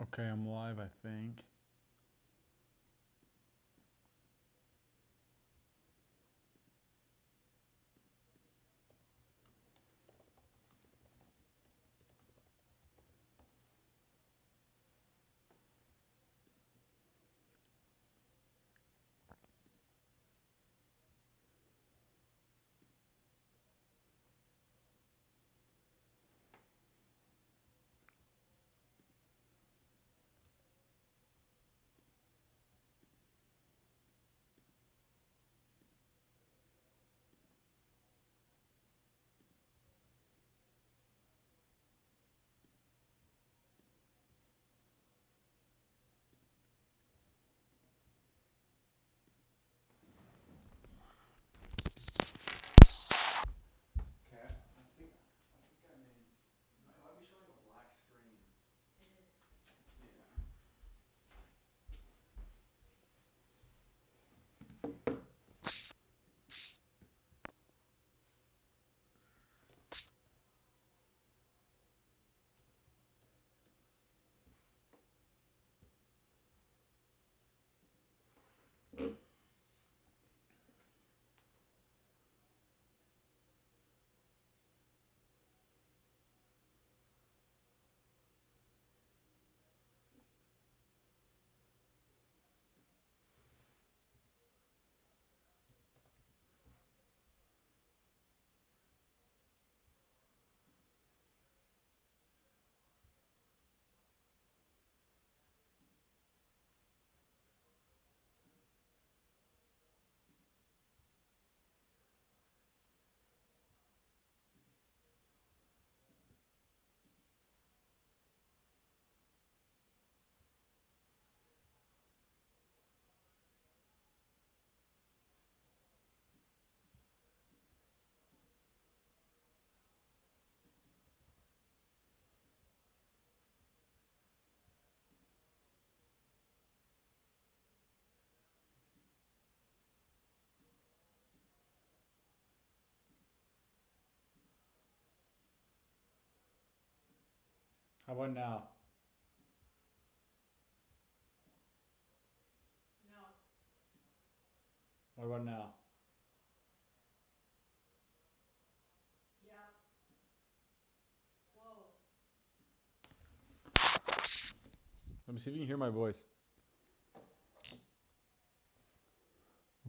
Okay, I'm live, I think. Okay, I think I'm in. It might be showing a black screen. Yeah. How about now? What about now? Let me see if you can hear my voice.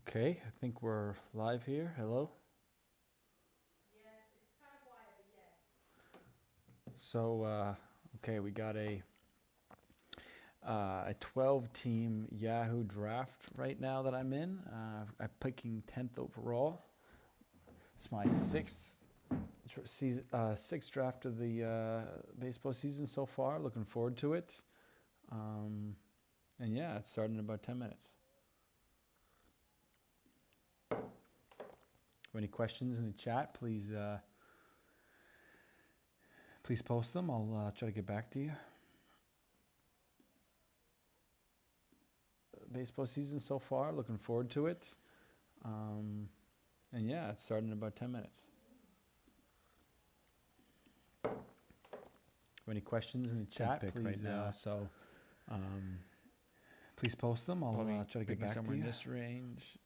Okay, I think we're live here. Hello. So, okay, we got a 12-team Yahoo draft right now that I'm in. I'm picking 10th overall. It's my sixth draft of the baseball season so far. Looking forward to it. And yeah, it's starting in about 10 minutes. Any questions in the chat, please post them. I'll try to get back to you. Baseball season so far. Looking forward to it. And yeah, it's starting in about 10 minutes. Any questions in the chat, please, right now. So, please post them. I'll try to get back to you. Somewhere in this range.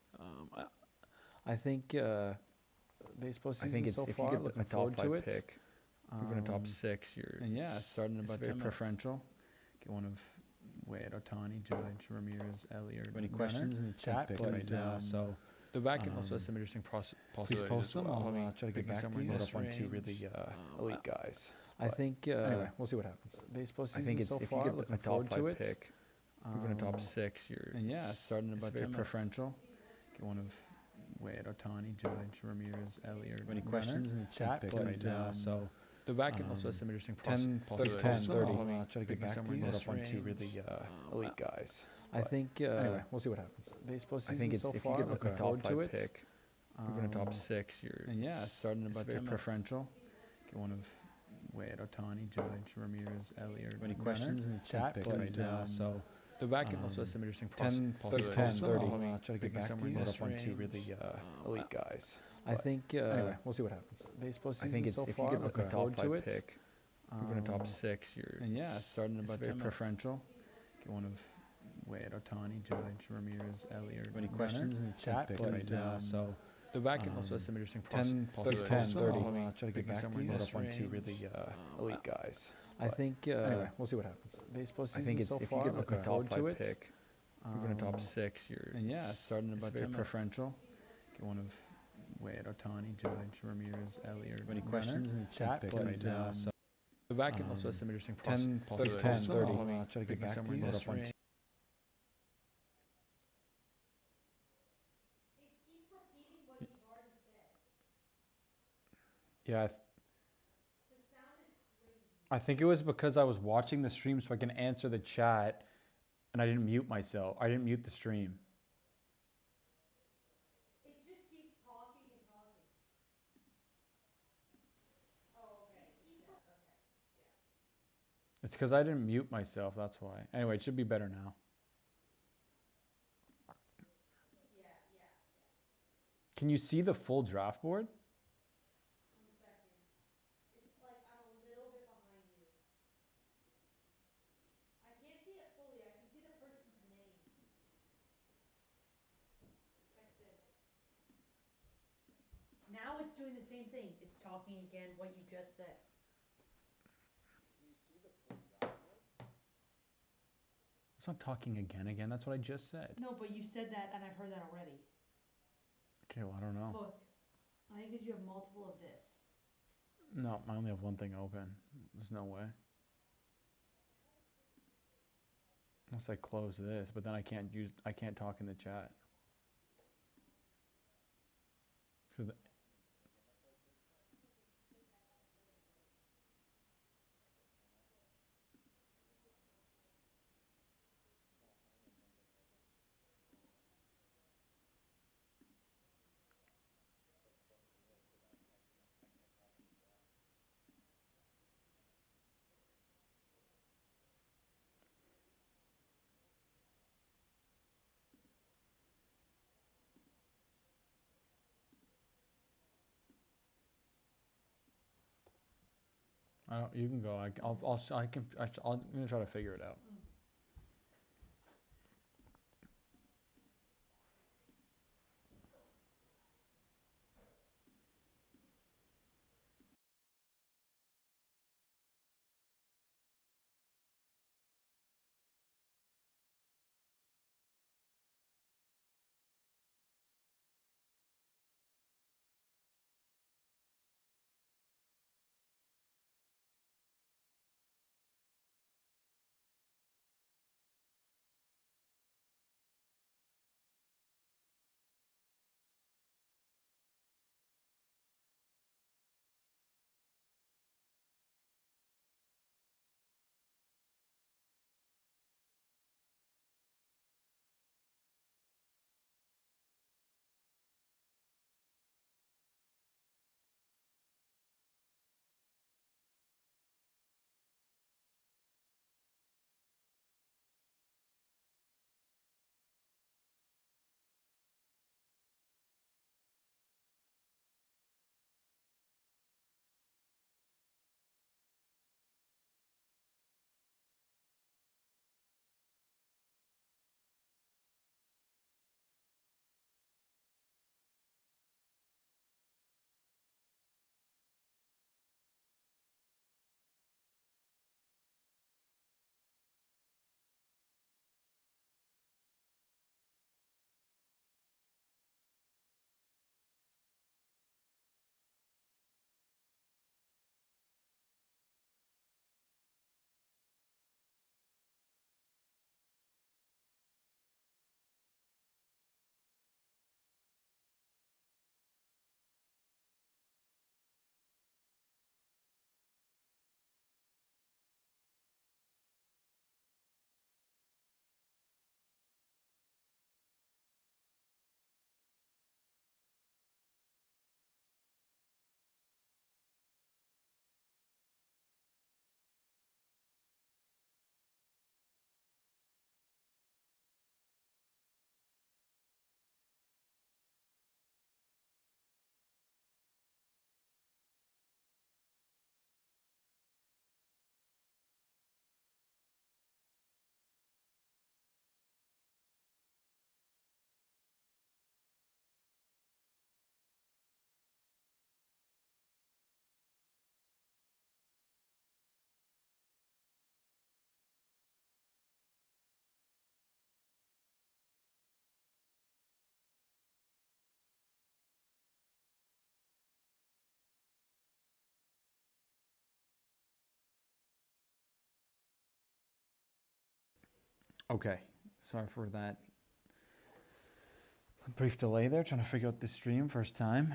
I think baseball season I think it's so if far. you get Looking a top forward to 5 it. pick, even a top 6, you're And yeah, it's starting in about very 10 minutes. preferential. Get one of Wade, Otani, Judge, Ramirez, Elliott. Any Runner. questions in the chat, pick please, right now. So The vacuum also has some interesting please possibilities post as them. well. I'll try to get back to somewhere you. in Load this up on two range. really elite guys. I But think anyway, we'll see what happens. Baseball I season think it's so if far. you get Looking a top forward 5 to it. pick, even a top 6, you're And yeah, it's starting in about 10 minutes. preferential. Get one of Wade, Otani, Judge, Ramirez, Elliott. Any Runner. questions in the chat, pick please, right now. So The vacuum also has some interesting 10, possibilities. 10, as 30. well. I'll try to get back to somewhere you. in Load this up on two range. really elite guys. I But think anyway, we'll see what happens. Baseball I season think it's so if far. you get Looking a forward top to 5 it. pick, even a top 6, you're And yeah, it's starting in about very 10 minutes. preferential. Get one of Wade, Otani, Judge, Ramirez, Elliott. Any Runner. questions in the chat, pick please, right now. So The vacuum also has some interesting 10, possibilities. 10, as well. 30. I'll try to get Picking back to somewhere you. in Load this up on two range. really elite guys. I But think anyway, we'll see what happens. Baseball season I think it's so if you far. get Looking a top forward to 5 it. pick, Moving to top 6, you're And yeah, it's starting in it's about very 10 minutes. preferential. Get one of Wade, Otani, Judge, Ramirez, Elliott. Any Runner. questions in the chat? Pick But right now. so The vacuum also has some interesting 10, possibilities. 10, So 30. I'll be I'll try to get picking back to somewhere you. in Load this up on two range. really elite guys. I But think anyway, we'll see what happens. Baseball I season think it's so if far. you get the Looking top forward to 5 it. pick, moving to top 6, you're And yeah, it's starting in it's about very 10 minutes. preferential. Get one of Wade, Otani, Judge, Ramirez, Elliott. Any Runner. questions in the chat? Pick But right now. So the vacuum also has some interesting 10, possibilities. 10, So 30. I'll be I'll try to get picking back to somewhere you. in Load this up on range. Yeah, I think it was because I was watching the stream so I can answer the chat and I didn't mute myself. I didn't mute the stream. It just keeps talking and talking. Oh, okay. Okay. It's because I didn't mute myself, that's why. Anyway, it should be better now. Yeah. Can you see the full draft board? 1 second. It's like I'm a little bit behind you. I can't see it fully. I can see the person's name. Check this. Now it's doing the same thing. It's talking again what you just said. It's not talking again. That's what I just said. No, but you said that and I've heard that already. Okay, well, I don't know. Look, I think because you have multiple of this. No, I only have one thing open. There's no way. Unless I close this, but then I can't talk in the chat. So I don't, you can go. I'm gonna try to figure it out. Okay, sorry for that brief delay there, trying to figure out this stream first time.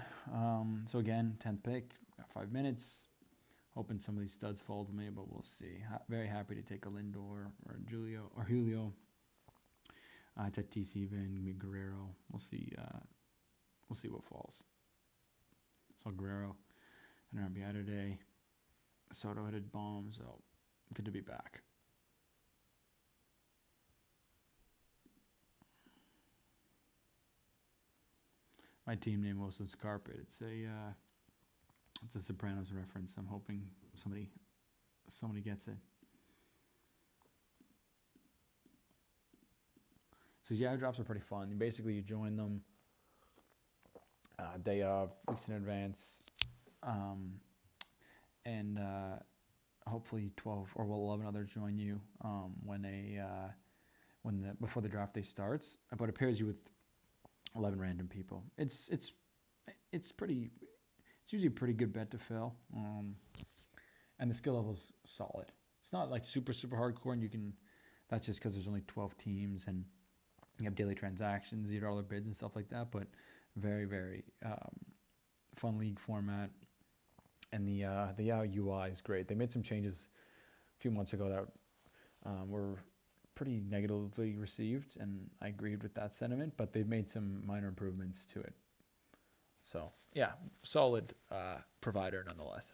So again, 10th pick, got 5 minutes. Hoping some of these studs fall to me, but we'll see. Very happy to take a Lindor or Julio. Tatis even, Guerrero. We'll see. We'll see what falls. So Guerrero and RBI today. Soto hit a bomb, so good to be back. My team name was this carpet. It's a Sopranos reference. I'm hoping somebody gets it. So Yahoo drops are pretty fun. Basically, you join them day of, weeks in advance, and hopefully 12 or 11 others join you before the draft day starts. But it pairs you with 11 random people. It's usually a pretty good bet to fill, and the skill level's solid. It's not like super hardcore, and that's just because there's only 12 teams and you have daily transactions, $0 bids and stuff like that. But very, very fun league format, and the Yahoo UI is great. They made some changes a few months ago that were pretty negatively received, and I agreed with that sentiment. But they've made some minor improvements to it. So yeah, solid provider nonetheless.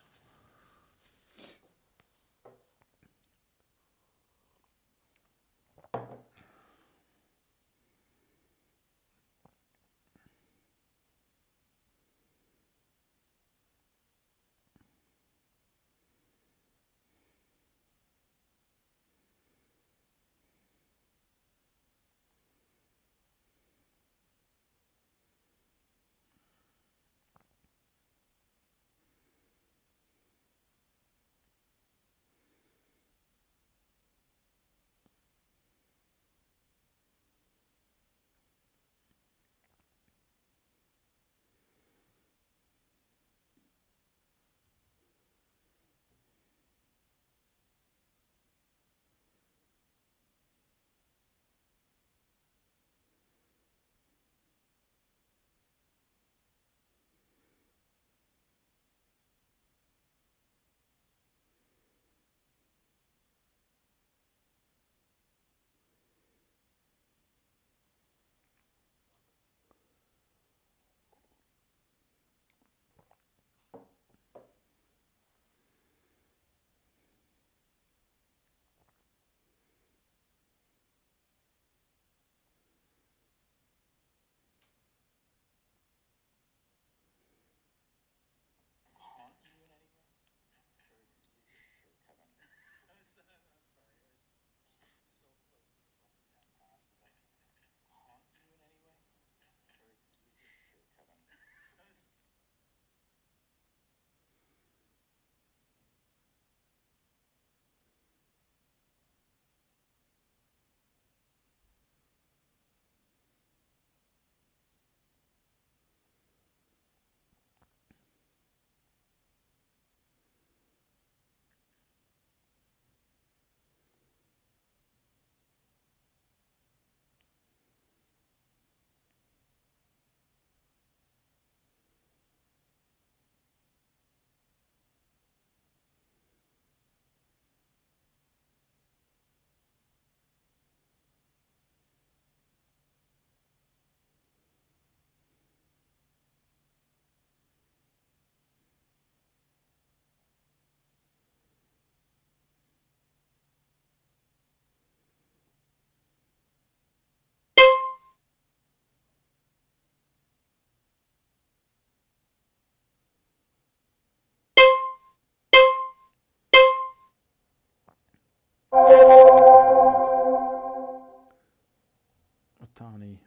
Otani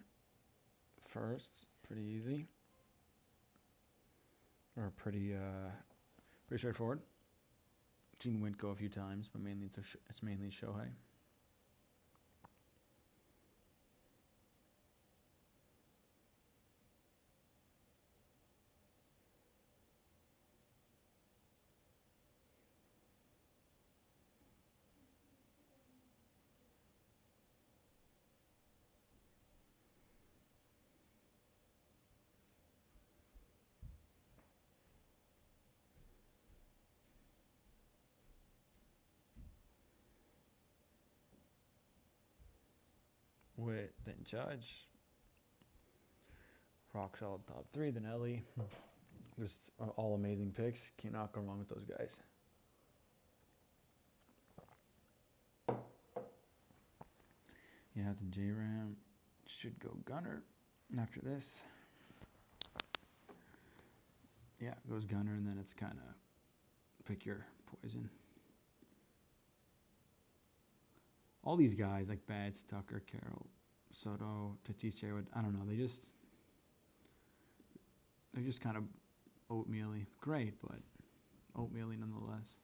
first, pretty easy, or pretty straightforward. Seen Wint go a few times, but mainly it's mainly Shohei. with then Judge. Rock solid top 3, then Ellie. Just all amazing picks. Cannot go wrong with those guys. Yeah, the J-Ram should go Gunner after this. Yeah, goes Gunner, and then it's kind of pick your poison. All these guys like Bats, Tucker, Carroll, Soto, Tatis, Sherwood, I don't know. They're just kind of oatmeal-y. Great, but oatmeal-y nonetheless.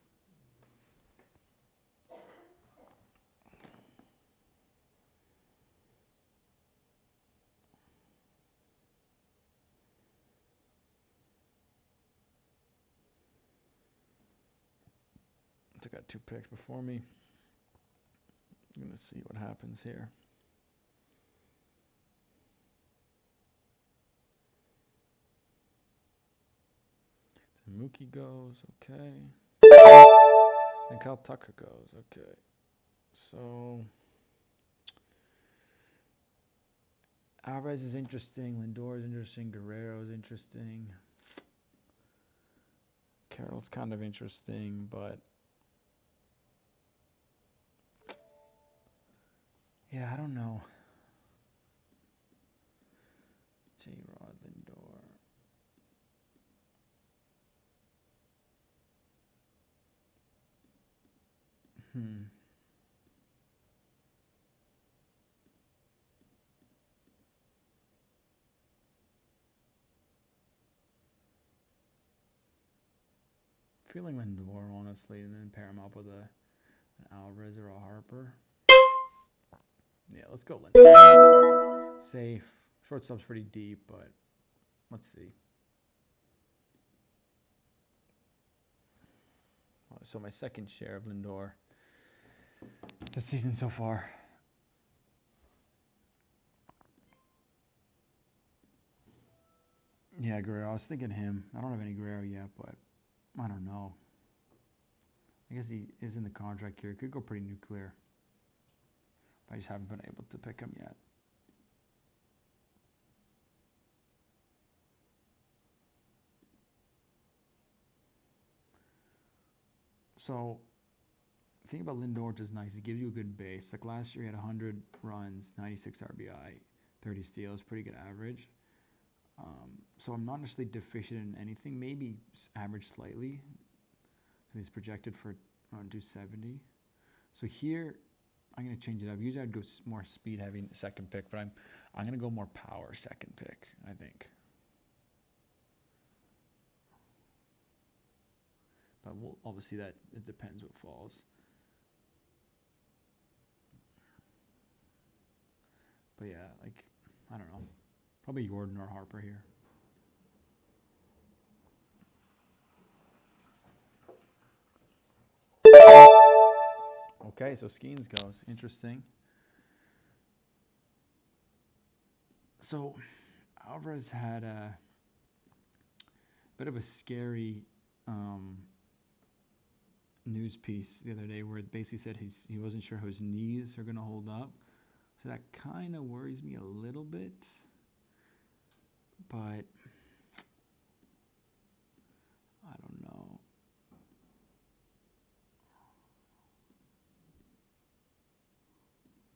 I got 2 picks before me. I'm going to see what happens here. Then Mookie goes, okay. Then Kyle Tucker goes, okay. So Alvarez is interesting. Lindor is interesting. Guerrero is interesting. Carroll's kind of interesting, but yeah, I don't know. J-Rod, Lindor. Feeling Lindor, honestly, and then pair him up with an Alvarez or a Harper. Yeah, let's go Lindor. Safe. Shortstop's pretty deep, but let's see. So my second share of Lindor this season so far. Yeah, Guerrero. I was thinking him. I don't have any Guerrero yet, but I don't know. I guess he is in the contract here. Could go pretty nuclear. But I just haven't been able to pick him yet. So, the thing about Lindor, which is nice, it gives you a good base. Like last year, he had 100 runs, 96 RBI, 30 steals, pretty good average. So I'm not necessarily deficient in anything. Maybe average slightly, because he's projected for around 270. So here, I'm going to change it up. Usually I'd go more speed heavy second pick, but I'm going to go more power second pick, I think. But we'll obviously that it depends what falls. But yeah, like, I don't know. Probably Gordon or Harper here. Okay, so Skeens goes. Interesting. So Alvarez had a bit of a scary news piece the other day where it basically said he wasn't sure how his knees are going to hold up. So that kind of worries me a little bit. But I don't know.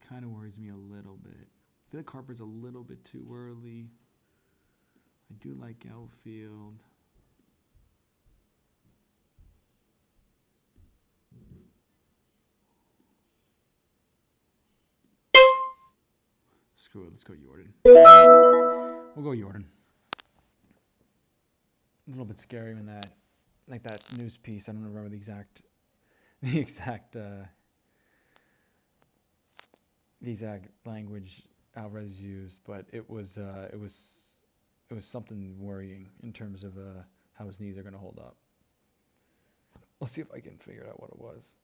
Kind of worries me a little bit. I feel like Harper's a little bit too early. I do like outfield. Screw it, let's go Jordan. We'll go Jordan. A little bit scary when that, like that news piece. I don't remember the exact language Alvarez used, but it was something worrying in terms of how his knees are going to hold up. Let's see if I can figure out what it was.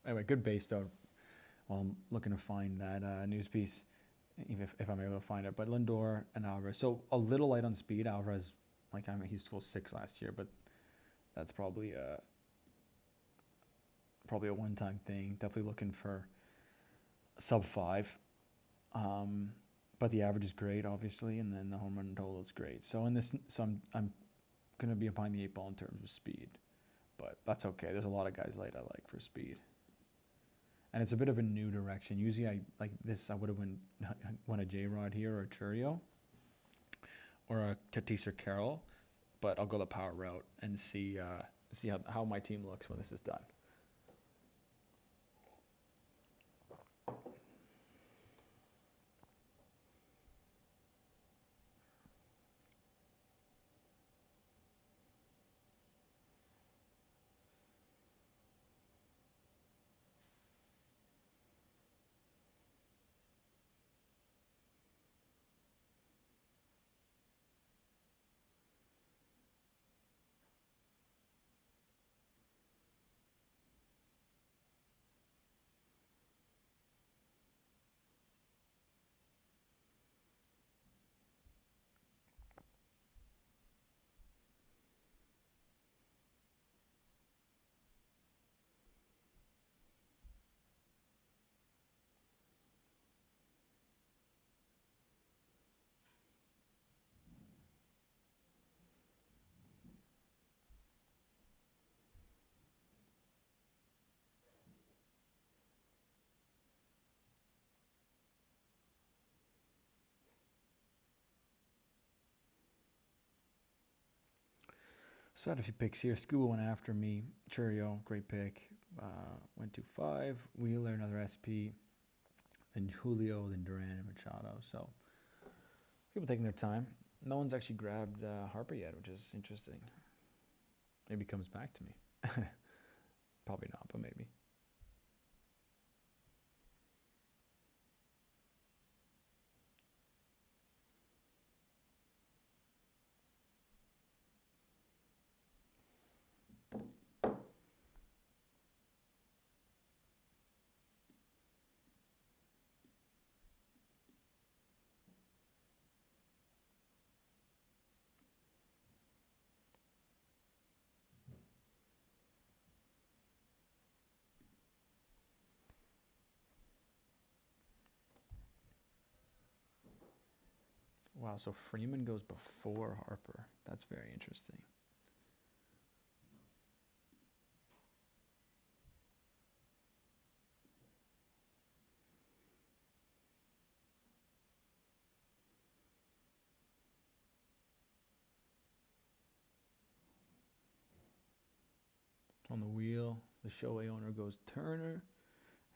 Anyway, good base though. While I'm looking to find that news piece, even if I'm able to find it. But Lindor and Alvarez. So a little light on speed. Alvarez Like he scored 6 last year, but that's probably a one-time thing. Definitely looking for sub 5. But the average is great, obviously, and then the home run total is great. So I'm gonna be behind the 8 ball in terms of speed, but that's okay. There's a lot of guys late I like for speed, and it's a bit of a new direction. Usually I like this. I would have won a J Rod here or a Churio or a Tatis or Carroll, but I'll go the power route and see how my team looks when this is done. So I had a few picks here. Scuba went after me. Churio, great pick. Went to 5. Wheeler, another SP. Then Julio, then Duran and Machado. So people taking their time. No one's actually grabbed Harper yet, which is interesting. Maybe he comes back to me. Probably not, but maybe. Wow, so Freeman goes before Harper. That's very interesting. On the wheel, the Shohei owner goes Turner,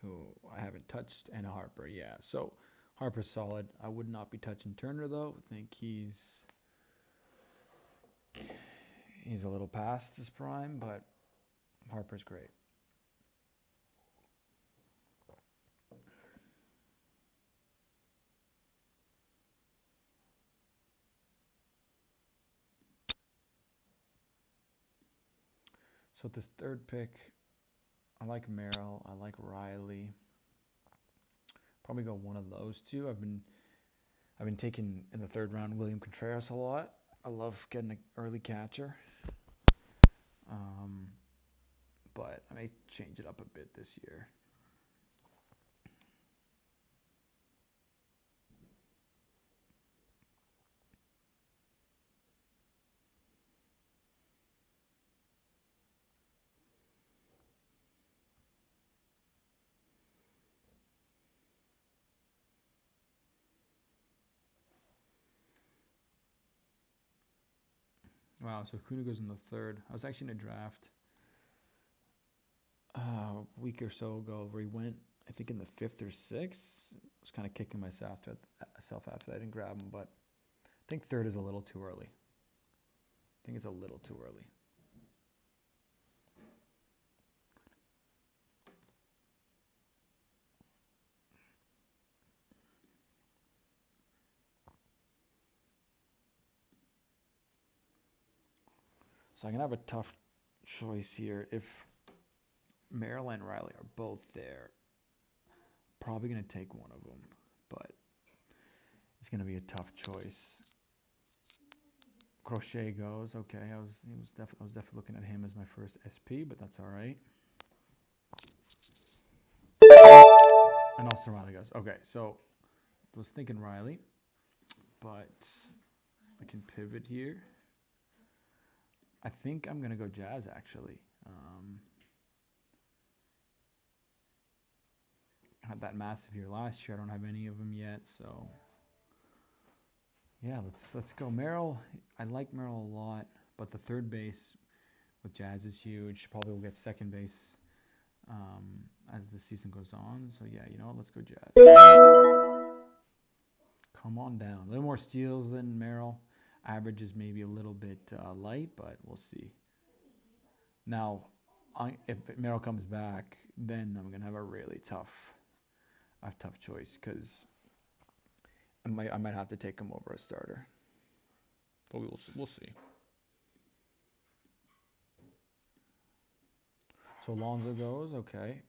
who I haven't touched, and Harper. Yeah, so Harper's solid. I would not be touching Turner, though. I think he's a little past his prime, but Harper's great. So this third pick, I like Merrill. I like Riley. Probably go one of those two. I've been taking in the third round William Contreras a lot. I love getting an early catcher. But I may change it up a bit this year. Wow, so Kuna goes in the third. I was actually in a draft a week or so ago where he went, I think, in the 5th or 6th. I was kind of kicking myself after I didn't grab him, but I think third is a little too early. I think it's a little too early. So I'm going to have a tough choice here. If Merrill and Riley are both there, probably going to take one of them, but it's going to be a tough choice. Crochet goes, okay, I was definitely looking at him as my first SP, but that's all right. And Austin Riley goes. Okay, so I was thinking Riley, but I can pivot here. I think I'm gonna go Jazz actually. Had that massive year last year. I don't have any of them yet, so yeah, let's go Merrill. I like Merrill a lot, but the third base with Jazz is huge. Probably will get second base as the season goes on. So yeah, you know what? Let's go Jazz. Come on down. A little more steals than Merrill. Average is maybe a little bit light, but we'll see. Now, if Merrill comes back, then I'm gonna have a really tough choice because I might have to take him over a starter. But we'll see. So Alonso goes, okay.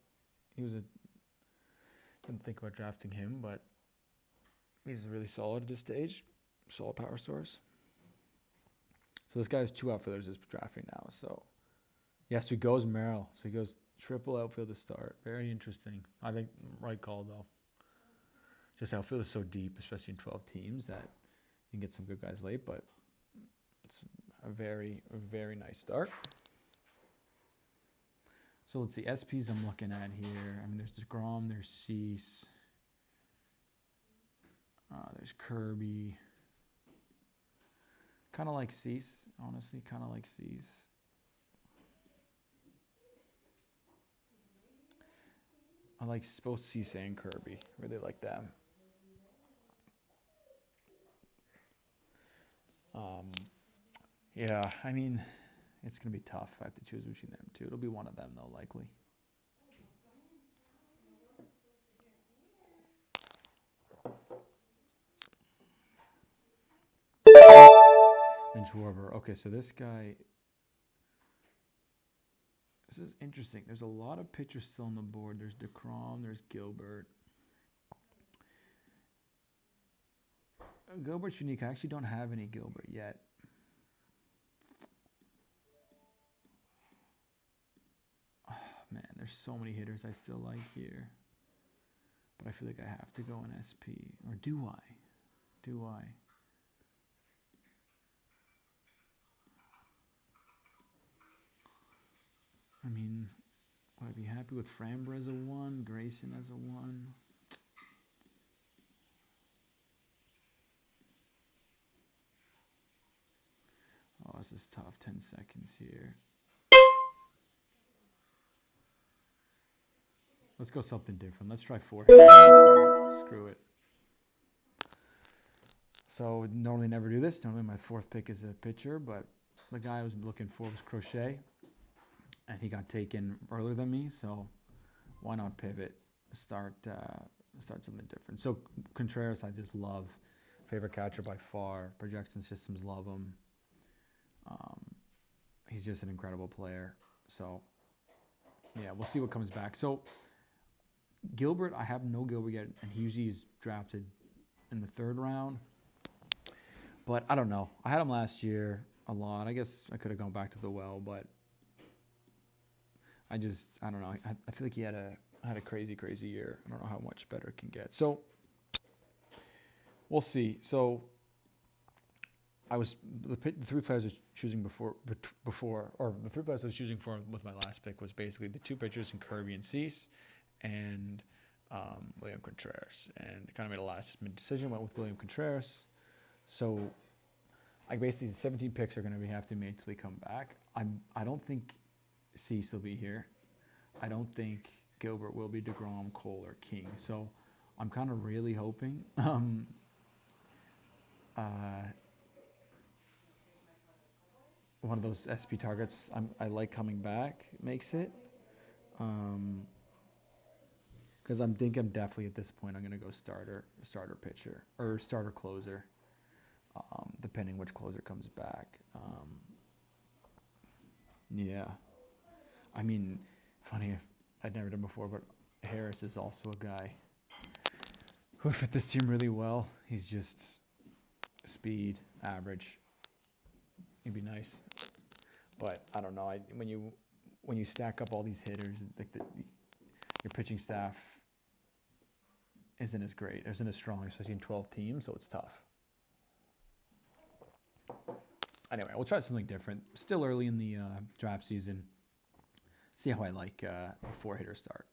Didn't think about drafting him, but he's really solid at this stage. Solid power source. So this guy has 2 outfielders is drafting now. So yes, he goes Merrill. So he goes triple outfield to start. Very interesting. I think right call though. Just outfield is so deep, especially in 12 teams, that you can get some good guys late, but it's a very nice start. So let's see, SPs I'm looking at here. I mean, there's DeGrom, there's Cease, there's Kirby. Kind of like Cease, honestly, kind of like Cease. I like both Cease and Kirby. Really like them. Yeah, I mean, it's going to be tough. I have to choose between them two. It'll be one of them, though, likely. And Schwarber. Okay, so this guy... This is interesting. There's a lot of pitchers still on the board. There's DeGrom, there's Gilbert. Gilbert's unique. I actually don't have any Gilbert yet. Oh, man, there's so many hitters I still like here. But I feel like I have to go in SP. Or do I? Do I? I mean, would I be happy with Framber as a 1, Grayson as a 1? Oh, this is tough. 10 seconds here. Let's go something different. Let's try 4. Screw it. So normally never do this. Normally my 4th pick is a pitcher, but the guy I was looking for was Crochet, and he got taken earlier than me. So why not pivot? Start something different. So Contreras, I just love. Favorite catcher by far. Projection systems love him. He's just an incredible player. So yeah, we'll see what comes back. So Gilbert, I have no Gilbert yet, and he usually is drafted in the 3rd round. But I don't know. I had him last year a lot. I guess I could have gone back to the well, but I don't know. I feel like he had a crazy year. I don't know how much better it can get. So we'll see. So the 3 players I was choosing before, or the 3 players I was choosing for with my last pick was basically the 2 pitchers in Kirby and Cease, and William Contreras. And kind of made a last-minute decision. Went with William Contreras. So I basically the 17 picks are going to have to be made until we come back. I don't think Cease will be here. I don't think Gilbert will be DeGrom, Cole, or King. So I'm kind of really hoping one of those SP targets I like coming back makes it. Because I'm definitely at this point I'm going to go starter pitcher, or starter closer, depending which closer comes back. Yeah. I mean, funny, I'd never done before, but Harris is also a guy who fit this team really well. He's just speed, average, It'd be nice. But I don't know. When you stack up all these hitters, like your pitching staff isn't as great, isn't as strong, especially in 12 teams. So it's tough. Anyway, we'll try something different. Still early in the draft season. See how I like the 4-hitter start.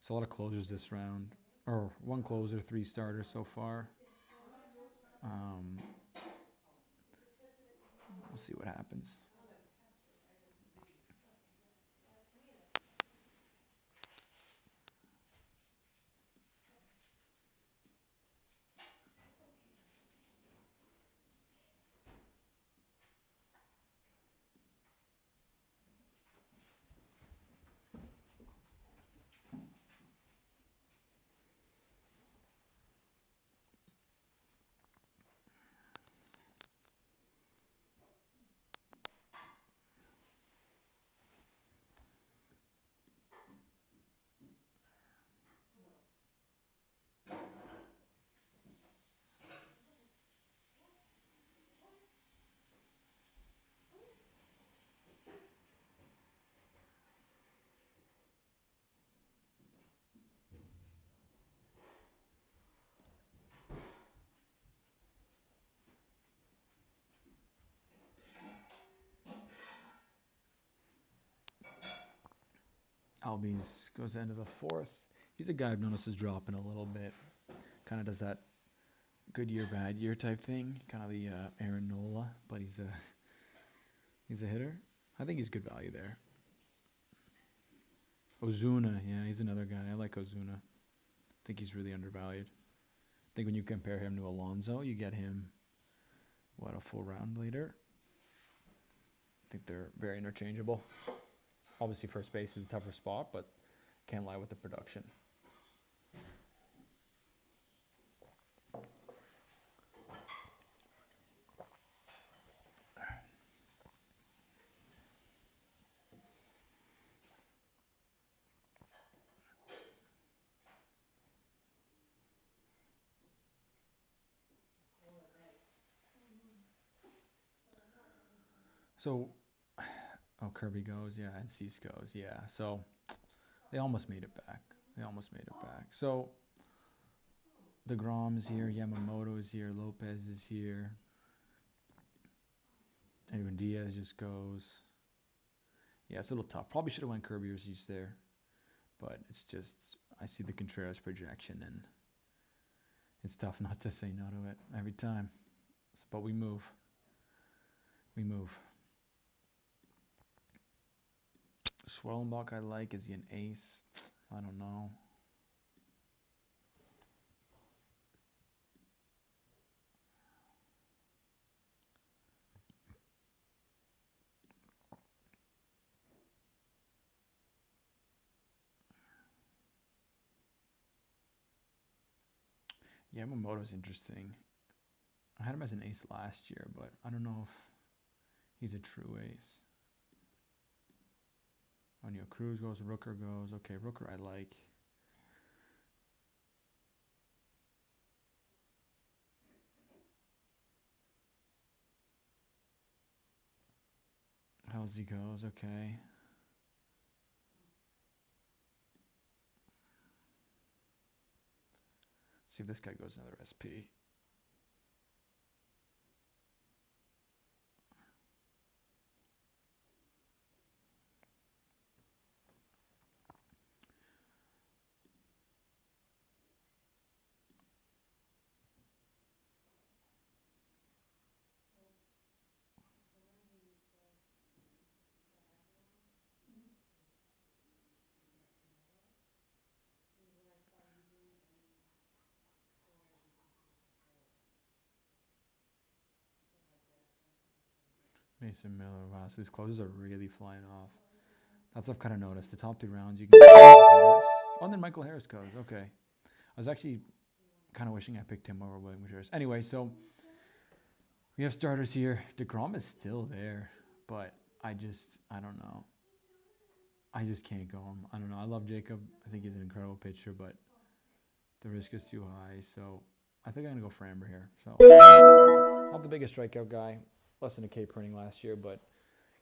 So a lot of closers this round, or 1 closer, 3 starters so far. We'll see what happens. Albies goes into the 4th. He's a guy I've noticed is dropping a little bit. Kind of does that good year, bad year type thing. Kind of the Aaron Nola, but he's a hitter. I think he's good value there. Ozuna, yeah, he's another guy. I like Ozuna. I think he's really undervalued. I think when you compare him to Alonso, you get him, a full round later. I think they're very interchangeable. Obviously, first base is a tougher spot, but can't lie with the production. So, Kirby goes, yeah, and Cease goes, yeah. So, they almost made it back. So, DeGrom is here, Yamamoto is here, Lopez is here. And even Diaz just goes. Yeah, it's a little tough. Probably should have went Kirby or Cease there. But it's just, I see the Contreras projection, and it's tough not to say no to it every time. But we move. Schwellenbach I like. Is he an ace? I don't know. Yamamoto's interesting. I had him as an ace last year, but I don't know if he's a true ace. O'Neal Cruz goes, Rooker goes. Okay, Rooker I like. Halsey goes, okay. Let's see if this guy goes another SP. Mason Miller. Wow, so these closes are really flying off. That's what I've kind of noticed. The top 2 rounds, you can get hitters. Oh, and then Michael Harris goes. Okay. I was actually kind of wishing I picked him over William Contreras. Anyway, so we have starters here. DeGrom is still there, but I don't know. I just can't go him. I don't know. I love Jacob. I think he's an incredible pitcher, but the risk is too high. So I think I'm gonna go Framber here. So not the biggest strikeout guy, less than a K per inning last year, but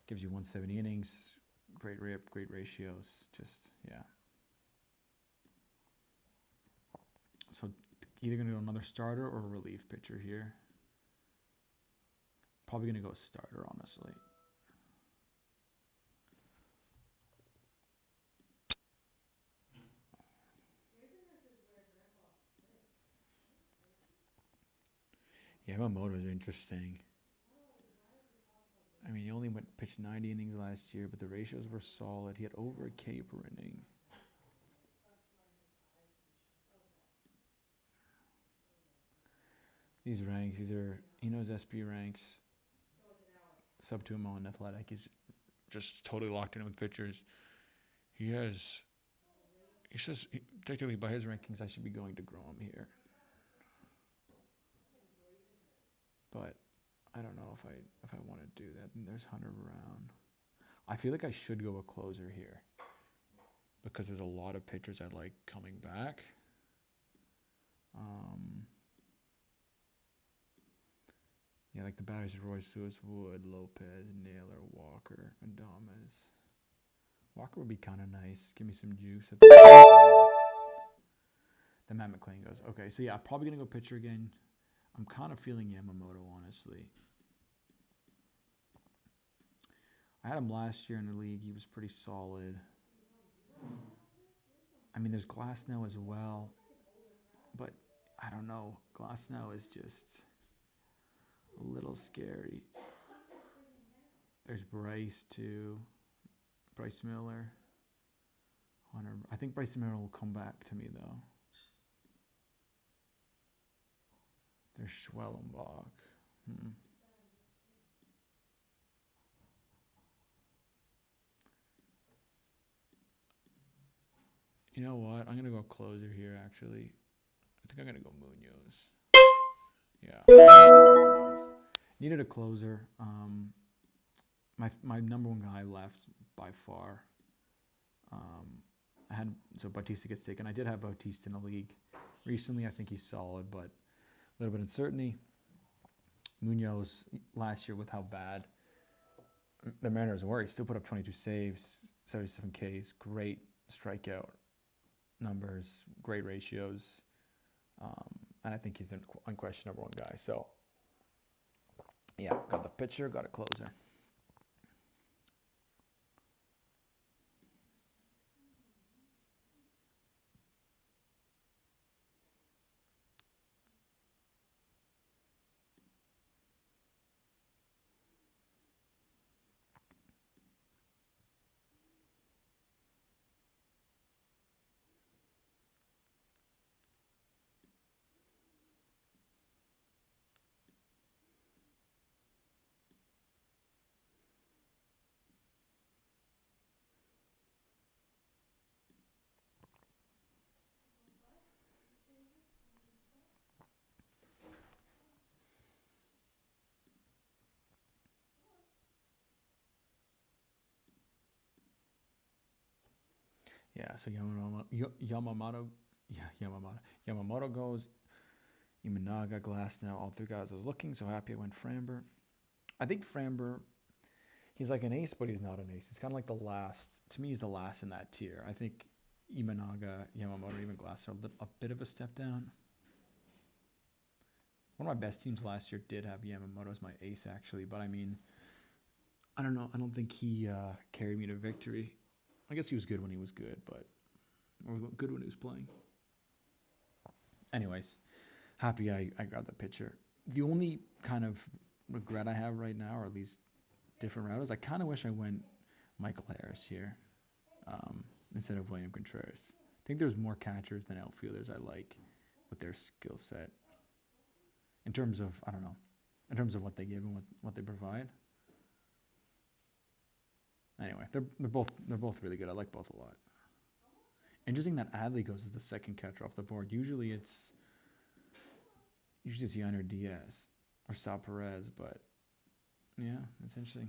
gives you 170 innings, great rip, great ratios. Just yeah. So either gonna go another starter or a relief pitcher here. Probably gonna go starter, honestly. Yamamoto is interesting. I mean, he only pitched 90 innings last year, but the ratios were solid. He had over a K per inning. These ranks, he knows SP ranks. Sub 2 on Athletic. He's just totally locked in with pitchers. He says, technically by his rankings, I should be going to Grom here. But I don't know if I want to do that. And there's Hunter Brown. I feel like I should go a closer here because there's a lot of pitchers I like coming back. Yeah, like the batters are Roy Lewis, Wood, Lopez, Naylor, Walker, Adames. Walker would be kind of nice. Give me some juice. At the Matt McClain goes. Okay, so yeah, probably going to go pitcher again. I'm kind of feeling Yamamoto, honestly. I had him last year in the league. He was pretty solid. I mean, there's Glasnow as well. But I don't know. Glasnow is just a little scary. There's Bryce, too. Bryce Miller. Hunter. I think Bryce Miller will come back to me, though. There's Schwellenbach. You know what? I'm going to go closer here, actually. I think I'm going to go Munoz. Yeah. Needed a closer. My number one guy left by far. Bautista gets taken. I did have Bautista in the league recently. I think he's solid, but a little bit of uncertainty. Munoz last year with how bad the Mariners were, he still put up 22 saves, 77 Ks, great strikeout numbers, great ratios, and I think he's an unquestioned number one guy. So, yeah, got the pitcher, got a closer. Yeah, so Yamamoto goes. Imanaga, Glasnow, all three guys I was looking. So happy I went Framber. I think Framber, he's like an ace, but he's not an ace. He's kind of like the last. To me, he's the last in that tier. I think Imanaga, Yamamoto, even Glasnow are a bit of a step down. One of my best teams last year did have Yamamoto as my ace, actually. But I mean, I don't know. I don't think he carried me to victory. I guess he was good when he was good, or good when he was playing. Anyways, happy I grabbed the pitcher. The only kind of regret I have right now, or at least different route, is I kind of wish I went Michael Harris here instead of William Contreras. I think there's more catchers than outfielders I like with their skill set. In terms of, I don't know, in terms of what they give and what they provide. Anyway, they're both really good. I like both a lot. Interesting that Adley goes as the second catcher off the board. Usually it's Yanner Diaz or Sal Perez, but yeah, it's interesting.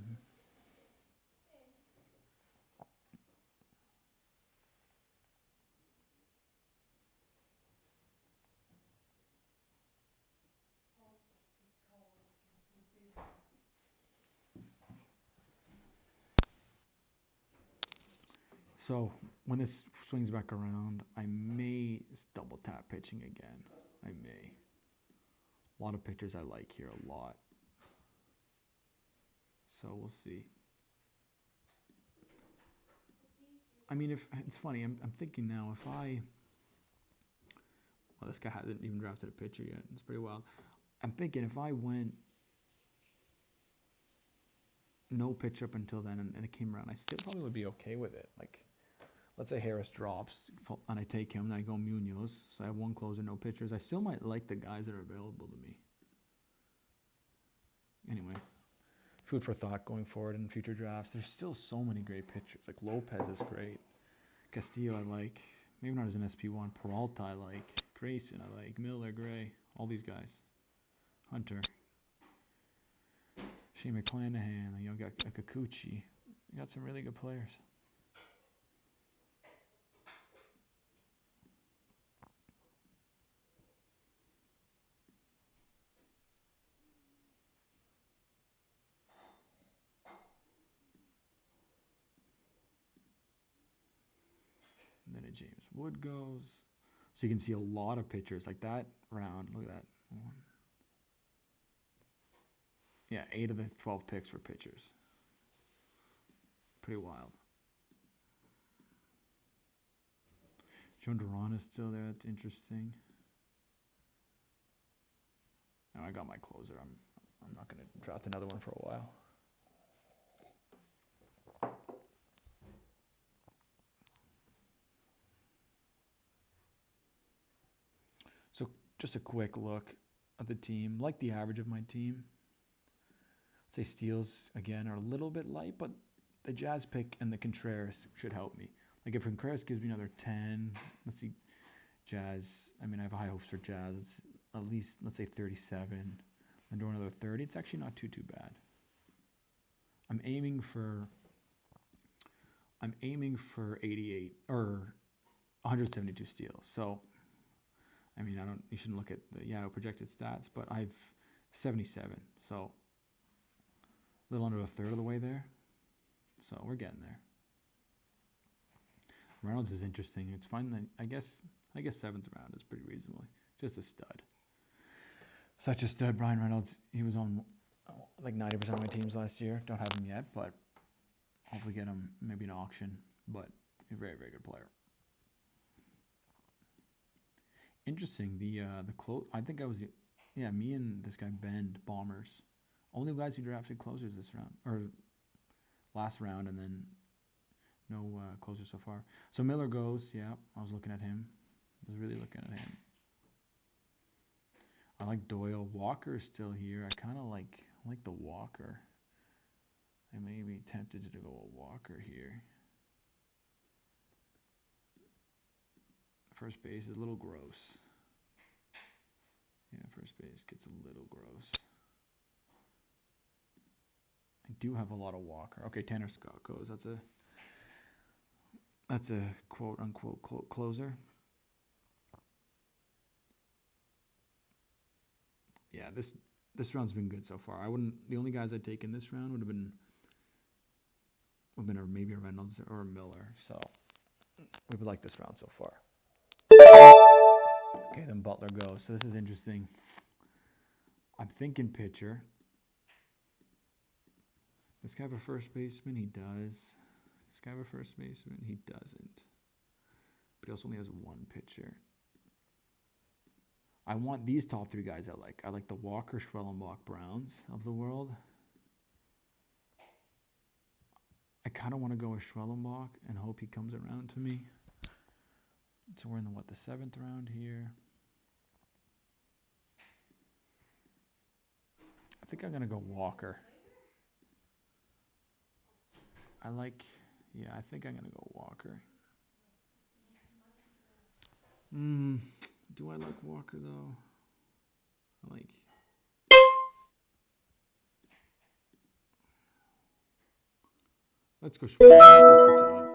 So when this swings back around, I may double tap pitching again. I may. A lot of pitchers I like here, a lot. So we'll see. I mean, if it's funny, I'm thinking now if I. Well, this guy hasn't even drafted a pitcher yet. It's pretty wild. I'm thinking if I went no pitch up until then and it came around, I still probably would be okay with it. Like, let's say Harris drops and I take him, then I go Munoz. So I have one closer, no pitchers. I still might like the guys that are available to me. Anyway, food for thought going forward in future drafts. There's still so many great pitchers. Like Lopez is great. Castillo I like. Maybe not as an SP1. Peralta I like. Grayson I like. Miller, Gray. All these guys. Hunter. Shane McClanahan. You got Kikuchi. You got some really good players. And then a James Wood goes. So you can see a lot of pitchers like that round. Look at that. One. Yeah, 8 of the 12 picks were pitchers. Pretty wild. Joe Duran is still there. That's interesting. Now I got my closer. I'm not going to draft another one for a while. So just a quick look at the team. Like the average of my team. I'd say steals, again, are a little bit light, but the Jazz pick and the Contreras should help me. Like if Contreras gives me another 10, let's see, Jazz, I mean, I have high hopes for Jazz. It's at least, let's say 37. Lindor another 30. It's actually not too bad. I'm aiming for 88 or 172 steals. So, I mean, you shouldn't look at the Yahoo projected stats, but I've 77. So, a little under a third of the way there. So, we're getting there. Reynolds is interesting. It's fine that I guess 7th round is pretty reasonably. Just a stud. Such a stud, Brian Reynolds. He was on like 90% of my teams last year. Don't have him yet, but hopefully get him maybe an auction. But a very, very good player. Interesting. The I think I was me and this guy Bend Bombers. Only guys who drafted closers this round or last round, and then no closers so far. So Miller goes. Yeah, I was looking at him. I was really looking at him. I like Doyle. Walker is still here. I kind of like the Walker. I may be tempted to go a Walker here. First base is a little gross. Yeah, first base gets a little gross. I do have a lot of Walker. Okay, Tanner Scott goes. That's a quote unquote closer. Yeah, this round's been good so far. The only guys I'd take in this round would have been maybe a Reynolds or a Miller. So we would like this round so far. Okay, then Butler goes. So this is interesting. I'm thinking pitcher. This guy have a first baseman? He does. This guy have a first baseman? He doesn't. But he also only has one pitcher. I want these top 3 guys I like. I like the Walker, Schwellenbach, Browns of the world. I kind of want to go with Schwellenbach and hope he comes around to me. So we're in the 7th round here. I think I'm going to go Walker. I think I'm going to go Walker. Do I like Walker, though? Let's go Schwellenbach. Let's switch it up.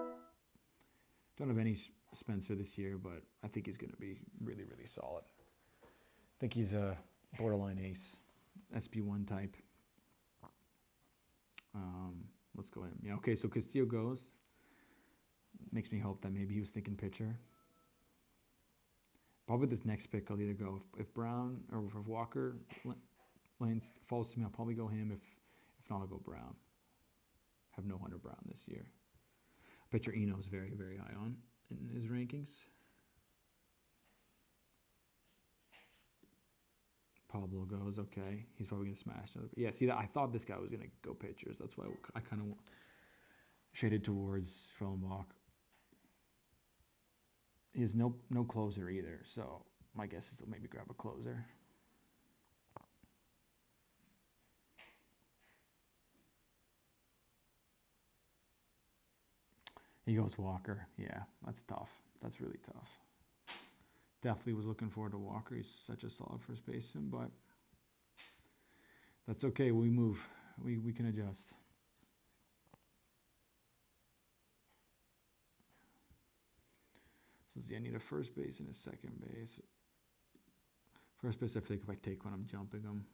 Don't have any Spencer this year, but I think he's going to be really, really solid. I think he's a borderline ace, SP1 type. Let's go him. Yeah, okay, so Castillo goes. Makes me hope that maybe he was thinking pitcher. Probably this next pick, I'll either go if Brown or if Walker Lanes falls to me, I'll probably go him. If not, I'll go Brown. Have no Hunter Brown this year. Pitcher Eno is very, very high on in his rankings. Pablo goes, okay. He's probably going to smash another. Yeah, see, I thought this guy was going to go pitchers. That's why I kind of shaded towards Schwellenbach. He has no closer either, so my guess is he'll maybe grab a closer. He goes Walker. Yeah, that's tough. That's really tough. Definitely was looking forward to Walker. He's such a solid first baseman, but that's okay. We move. We can adjust. So see, I need a first base and a second base. First base, I feel like if I take one, I'm jumping them.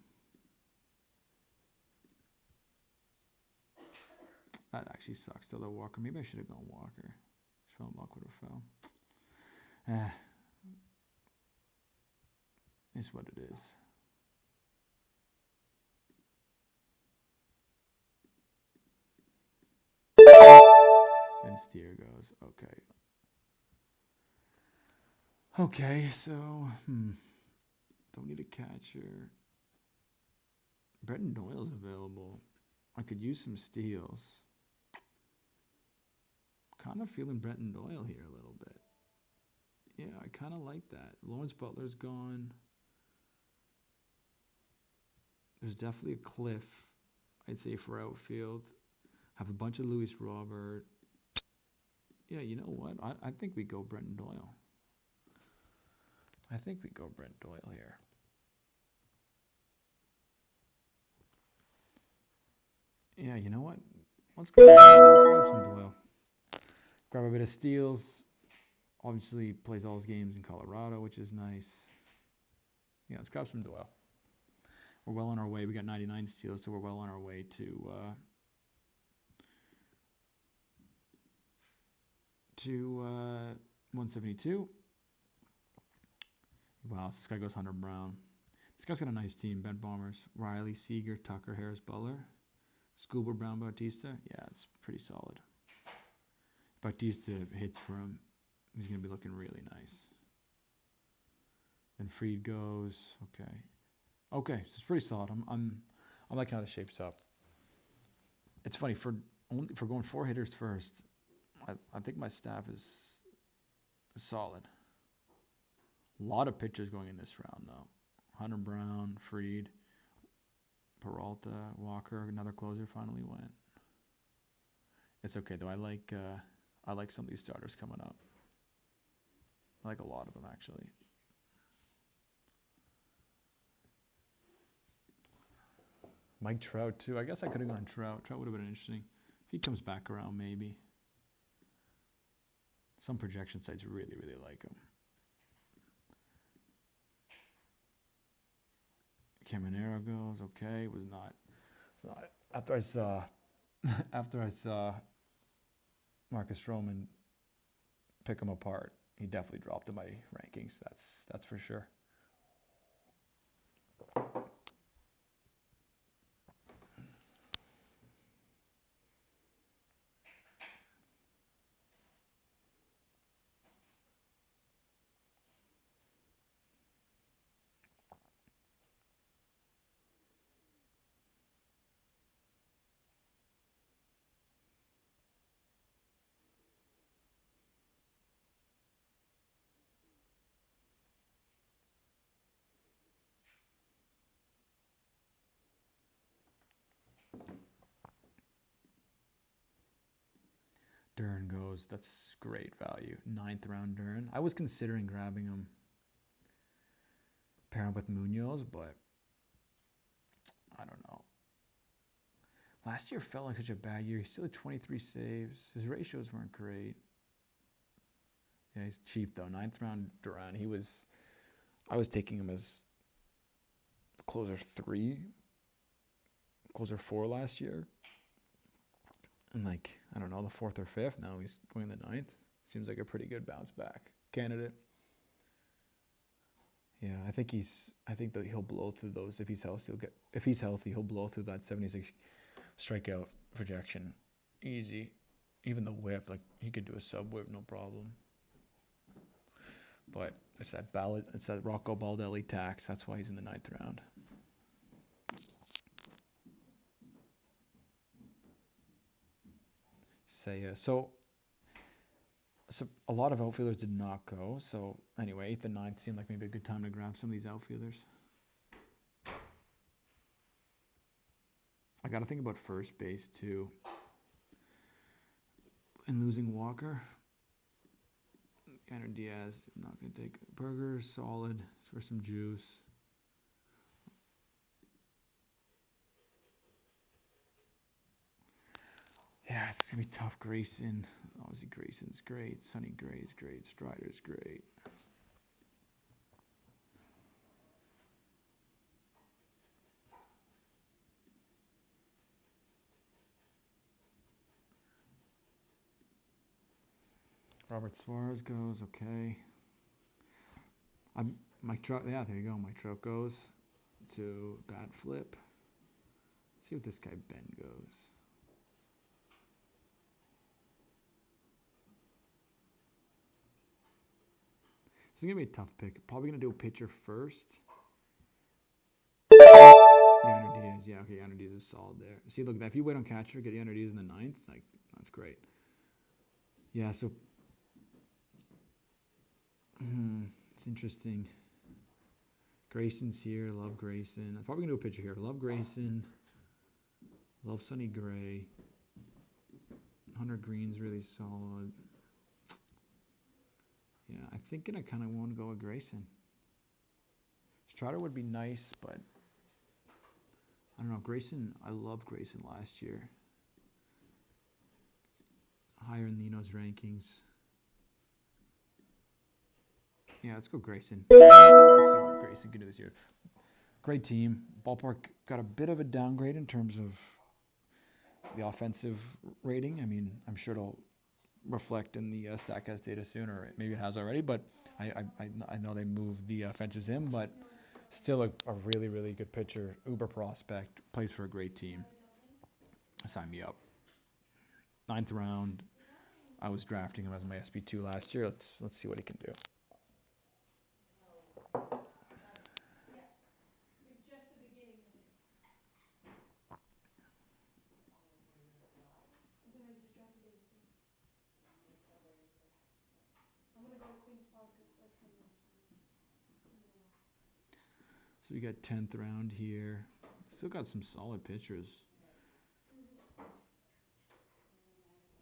That actually sucks. The Walker. Maybe I should have gone Walker. Schwellenbach would have fell. It's what it is. And Steer goes. Okay. Okay, so don't need a catcher. Bretton Doyle's available. I could use some steals. Kind of feeling Bretton Doyle here a little bit. Yeah, I kind of like that. Lawrence Butler's gone. There's definitely a cliff, I'd say, for outfield. Have a bunch of Luis Robert. Yeah, you know what? I think we go Bretton Doyle. I think we go Brent Doyle here. Yeah, you know what? Let's grab some Doyle. Grab a bit of steals. Obviously plays all his games in Colorado, which is nice. Yeah, let's grab some Doyle. We're well on our way. We got 99 steals, so we're well on our way to 172. Wow, so this guy goes Hunter Brown. This guy's got a nice team. Ben Bombers, Riley, Seager, Tucker, Harris, Butler, Scuba, Brown, Bautista. Yeah, it's pretty solid. Bautista hits for him. He's going to be looking really nice. Then Freed goes. Okay, so it's pretty solid. I'm liking how this shapes up. It's funny for going 4 hitters first. I think my staff is solid. A lot of pitchers going in this round though. Hunter Brown, Freed, Peralta, Walker, another closer finally went. It's okay though. I like some of these starters coming up. I like a lot of them actually. Mike Trout too. I guess I could have gone Trout. Trout would have been interesting. If he comes back around, maybe. Some projection sites really, really like him. Caminero goes, okay. Was not. So after I saw Marcus Stroman pick him apart, he definitely dropped in my rankings. That's for sure. Dern goes. That's great value. 9th round Dern. I was considering grabbing him, pair him with Munoz, but I don't know. Last year felt like such a bad year. He still had 23 saves. His ratios weren't great. Yeah, he's cheap though. 9th round Duran. I was taking him as closer 3, closer 4 last year. and like, I don't know, the 4th or 5th. Now he's going the 9th. Seems like a pretty good bounce back candidate. Yeah, I think that he'll blow through those if he's healthy. He'll blow through that 76 strikeout projection. Easy. Even the whip, like he could do a sub whip, no problem. But it's that Rocco Baldelli tax. That's why he's in the 9th round. So a lot of outfielders did not go. So anyway, 8th and 9th seemed like maybe a good time to grab some of these outfielders. I got to think about first base too. And losing Walker. Aaron Diaz, not going to take Burger, solid for some juice. Yeah, it's going to be tough. Grayson. Obviously, Grayson's great. Sonny Gray's great. Strider's great. Robert Suarez goes, okay. Mike Trout, yeah, there you go. Mike Trout goes to bat flip. Let's see what this guy Ben goes. This is going to be a tough pick. Probably going to do a pitcher first. Yonder Diaz, yeah, okay, Yonder Diaz is solid there. See, look, if you wait on catcher, get Yonder Diaz in the 9th, like, that's great. Yeah, so it's interesting. Grayson's here. Love Grayson. I'm probably going to do a pitcher here. Love Grayson. Love Sonny Gray. Hunter Green's really solid. Yeah, I think I kind of want to go with Grayson. Strider would be nice, but I don't know. Grayson, I loved Grayson last year. Higher in Nino's rankings. Yeah, let's go Grayson. Let's see what Grayson can do this year. Great team. Ballpark got a bit of a downgrade in terms of the offensive rating. I mean, I'm sure it'll reflect in the StatCast data soon, or maybe it has already, but I know they moved the fences in, but still a really, really good pitcher, uber prospect, plays for a great team. Sign me up. 9th round. I was drafting him as my SP2 last year. Let's see what he can do. So we got 10th round here. Still got some solid pitchers.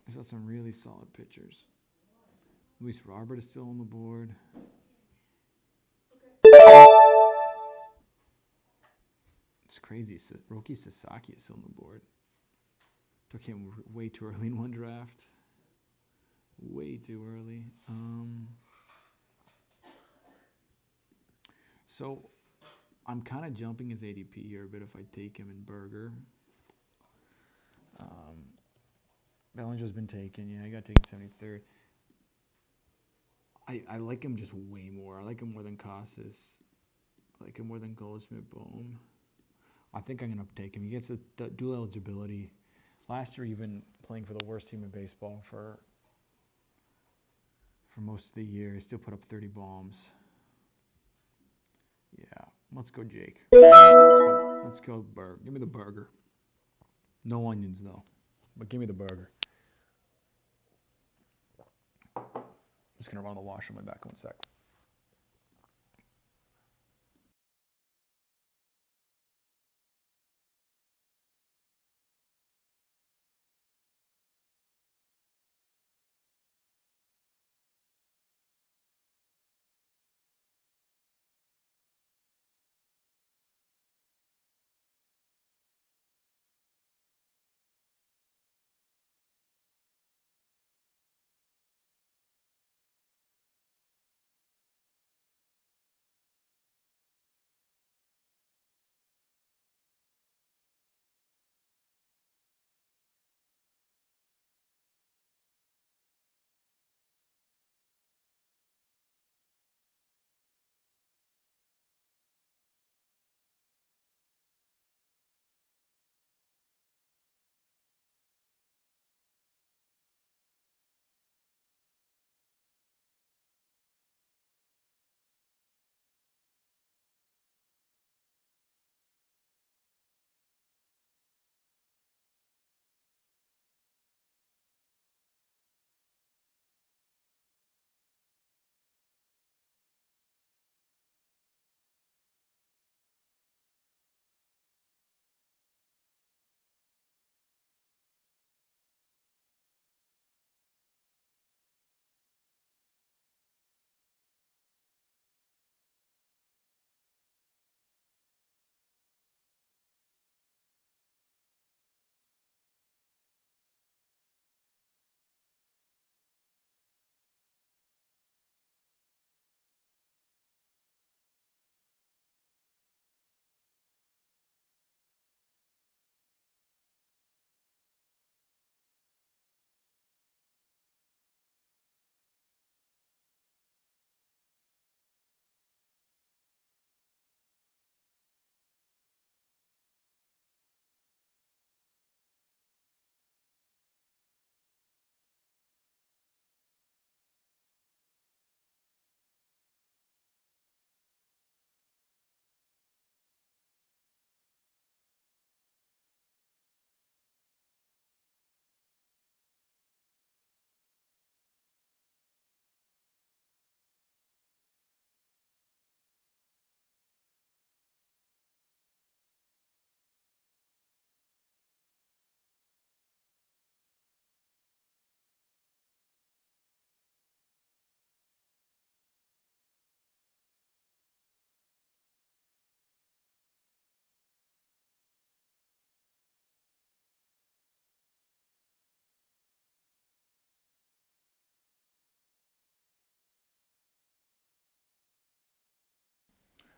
He's got some really solid pitchers. Luis Robert is still on the board. It's crazy. Roki Sasaki is still on the board. Took him way too early in one draft. Way too early. So I'm kind of jumping his ADP here a bit if I take him in Burger. Bellinger's been taken. Yeah, I got taken 73rd. I like him just way more. I like him more than Casas. I like him more than Goldschmidt Bohm. I think I'm going to take him. He gets the dual eligibility. Last year, even playing for the worst team in baseball for most of the year, he still put up 30 bombs. Yeah, let's go, Jake. Let's go, Burger. Give me the burger. No onions, though, but give me the burger. I'm just going to run the wash on my back 1 sec.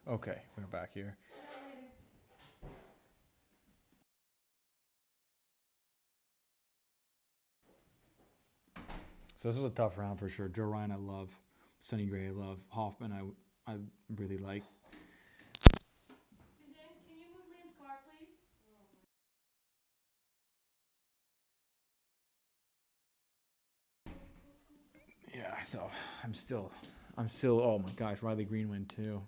Okay, we're back here. So this was a tough round for sure. Joe Ryan, I love. Sonny Gray, I love. Hoffman, I really like. Suzanne, can you move Liam's car, please? Yeah, so I'm still. Oh my gosh, Riley Green went too.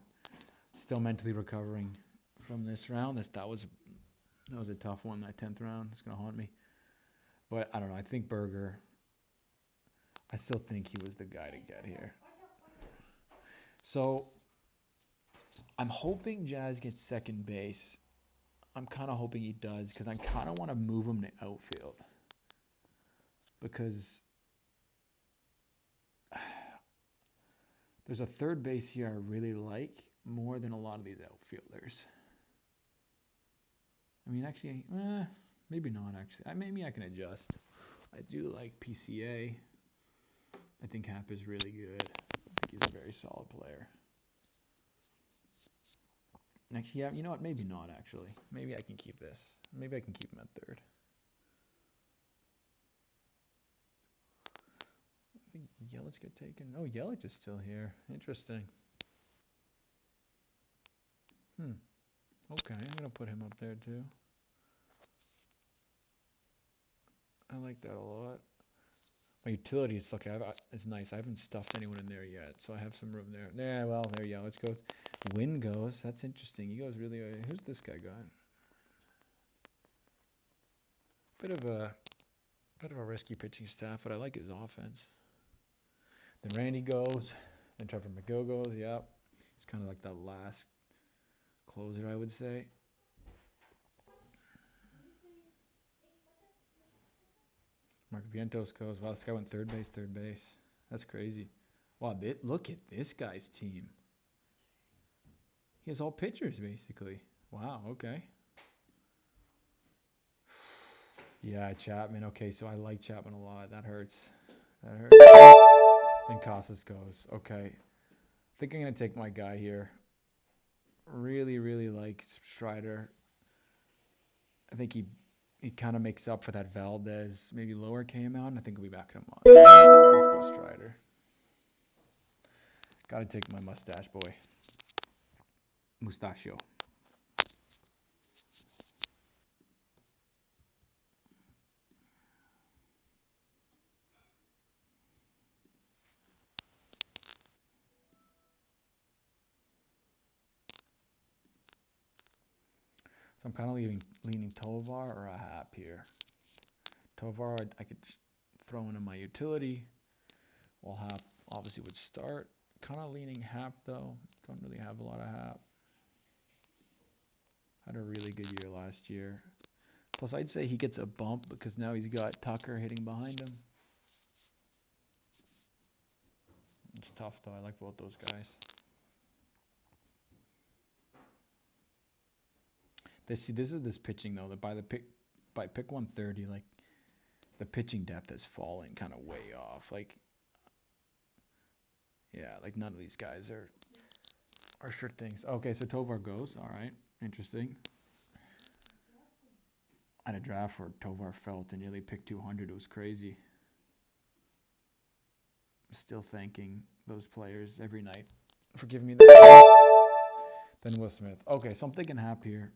Still mentally recovering from this round. That was a tough one. That 10th round, it's gonna haunt me. But I don't know. I think Berger. I still think he was the guy to get here. So I'm hoping Jazz gets second base. I'm kind of hoping he does because I kind of want to move him to outfield. Because there's a third base here I really like more than a lot of these outfielders. I mean, actually, maybe not actually. Maybe I can adjust. I do like PCA. I think Hap is really good. I think he's a very solid player. Actually, yeah, you know what? Maybe not, actually. Maybe I can keep this. Maybe I can keep him at third. I think Yelich got taken. Oh, Yelich is still here. Interesting. Okay, I'm going to put him up there, too. I like that a lot. My utility, it's nice. I haven't stuffed anyone in there yet, so I have some room there. Yeah, well, there Yelich goes. Wynn goes. That's interesting. He goes really. Who's this guy got? Bit of a risky pitching staff, but I like his offense. Then Randy goes. Then Trevor McGill goes. Yep, he's kind of like that last closer, I would say. Mark Vientos goes. Wow, this guy went third base. That's crazy. Wow, look at this guy's team. He has all pitchers, basically. Wow, okay. Yeah, Chapman. Okay, so I like Chapman a lot. That hurts. Then Casas goes. Okay. I think I'm going to take my guy here. Really, really like Strider. I think he kind of makes up for that Valdez maybe lower came out, and I think we'll be backing him up. Let's go Strider. Got to take my mustache boy. Mustachio. So I'm kind of leaning Tovar or a Hap here. Tovar, I could throw into my utility. Well, Hap obviously would start. Kind of leaning Hap, though. Don't really have a lot of Hap. Had a really good year last year. Plus, I'd say he gets a bump because now he's got Tucker hitting behind him. It's tough, though. I like both those guys. This is this pitching, though. That by pick 130, like, the pitching depth is falling kind of way off. Like, yeah, like none of these guys are sure things. Okay, so Tovar goes. All right, interesting. I had a draft where Tovar felt and nearly picked 200. It was crazy. I'm still thanking those players every night for giving me that. Then Will Smith. Okay, so I'm thinking Hap here.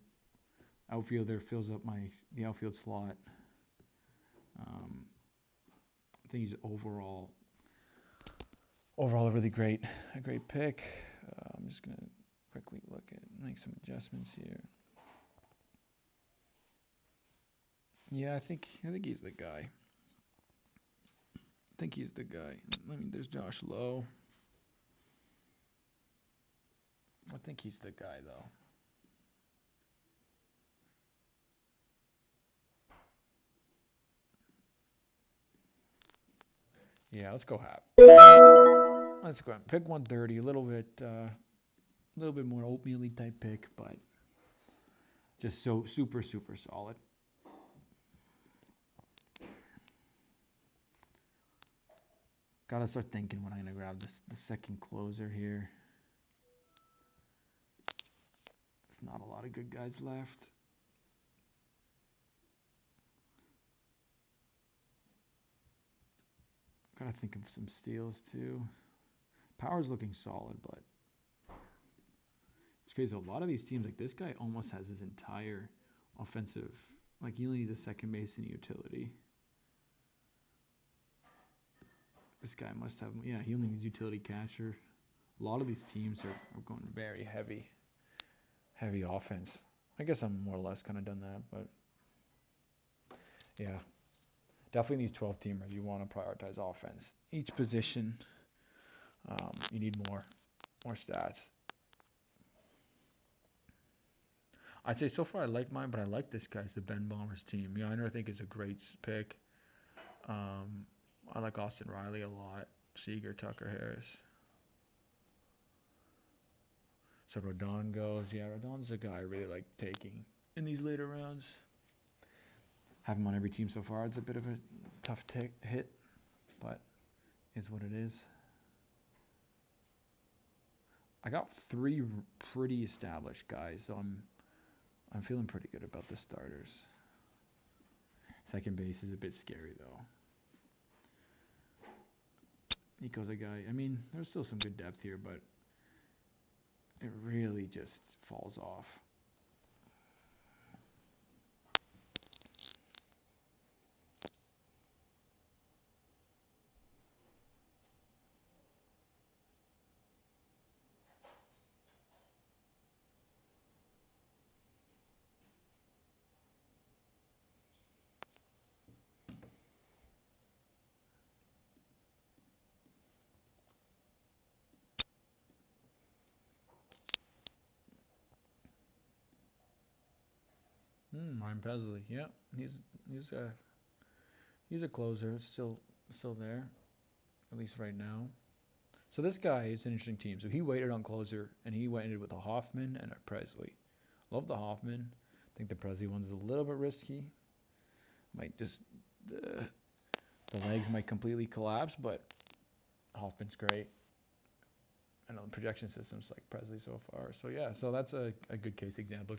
Outfielder fills up the outfield slot. I think he's overall a really great pick. I'm just gonna quickly make some adjustments here. Yeah, I think he's the guy. I mean, there's Josh Lowe. I think he's the guy, though. Yeah, let's go Hap. Let's go ahead. Pick 130. A little bit more oatmeal-y type pick, but just so super, super solid. Gotta start thinking when I'm gonna grab the second closer here. not a lot of good guys left. Gotta think of some steals too. Power's looking solid, but it's crazy. A lot of these teams, like this guy almost has his entire offensive. Like he only needs a second base and a utility. This guy must have, yeah, he only needs utility catcher. A lot of these teams are going very heavy offense. I guess I'm more or less kind of done that, but yeah. Definitely these 12 teamers, you want to prioritize offense. Each position, you need more stats. I'd say so far I like mine, but I like this guy's the Ben Bombers team. Yiner I think is a great pick. I like Austin Riley a lot. Seager, Tucker, Harris. So Rodon goes. Yeah, Rodon's a guy I really like taking in these later rounds. Have him on every team so far. It's a bit of a tough hit, but is what it is. I got 3 pretty established guys, so I'm feeling pretty good about the starters. Second base is a bit scary though. Nico's a guy. I mean, there's still some good depth here, but it really just falls off. Ryan Pesley. Yeah, he's a closer. It's still there, at least right now. So this guy is an interesting team. So he waited on closer, and he waited with a Hoffman and a Presley. Love the Hoffman. I think the Presley one's a little bit risky. Might just the legs might completely collapse, but Hoffman's great. I know the projection system's like Presley so far. So yeah, so that's a good case example.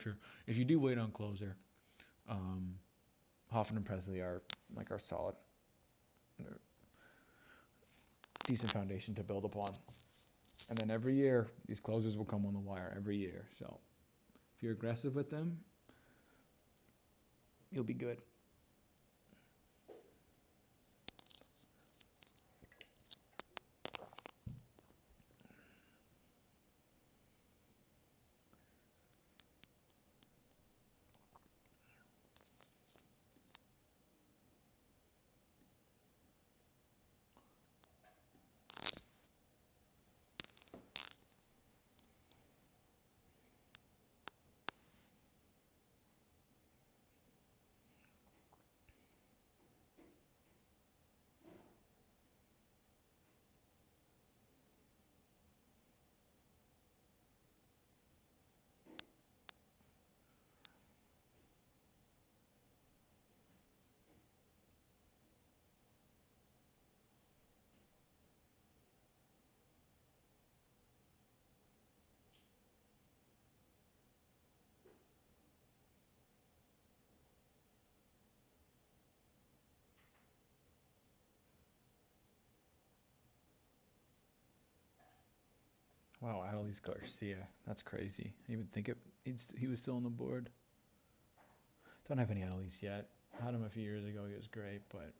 If you do wait on closer, Hoffman and Presley are solid. They're decent foundation to build upon. And then every year, these closers will come on the wire every year. So if you're aggressive with them, you'll be good. Wow, Adelise Garcia. That's crazy. I didn't even think he was still on the board. Don't have any Adelise yet. Had him a few years ago. He was great, but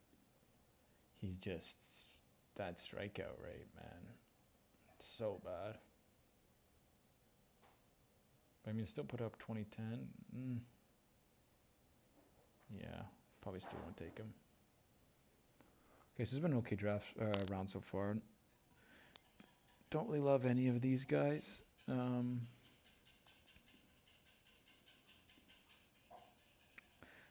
that strikeout rate, man. It's so bad. But I mean, still put up 2010. Yeah, probably still won't take him. Okay, so it's been an okay draft round so far. Don't really love any of these guys.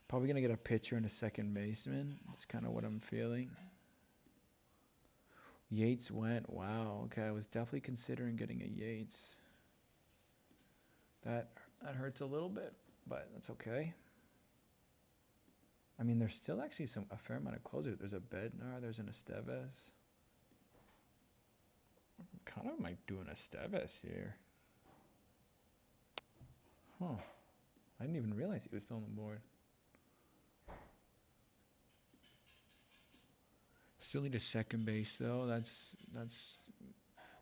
Probably going to get a pitcher and a second baseman. That's kind of what I'm feeling. Yates went. Wow. Okay, I was definitely considering getting a Yates. That hurts a little bit, but that's okay. I mean, there's still actually a fair amount of closers. There's a Bednar. There's an Estevez. Kind of like doing Estevez here. Huh. I didn't even realize he was still on the board. Still need a second base though. That's.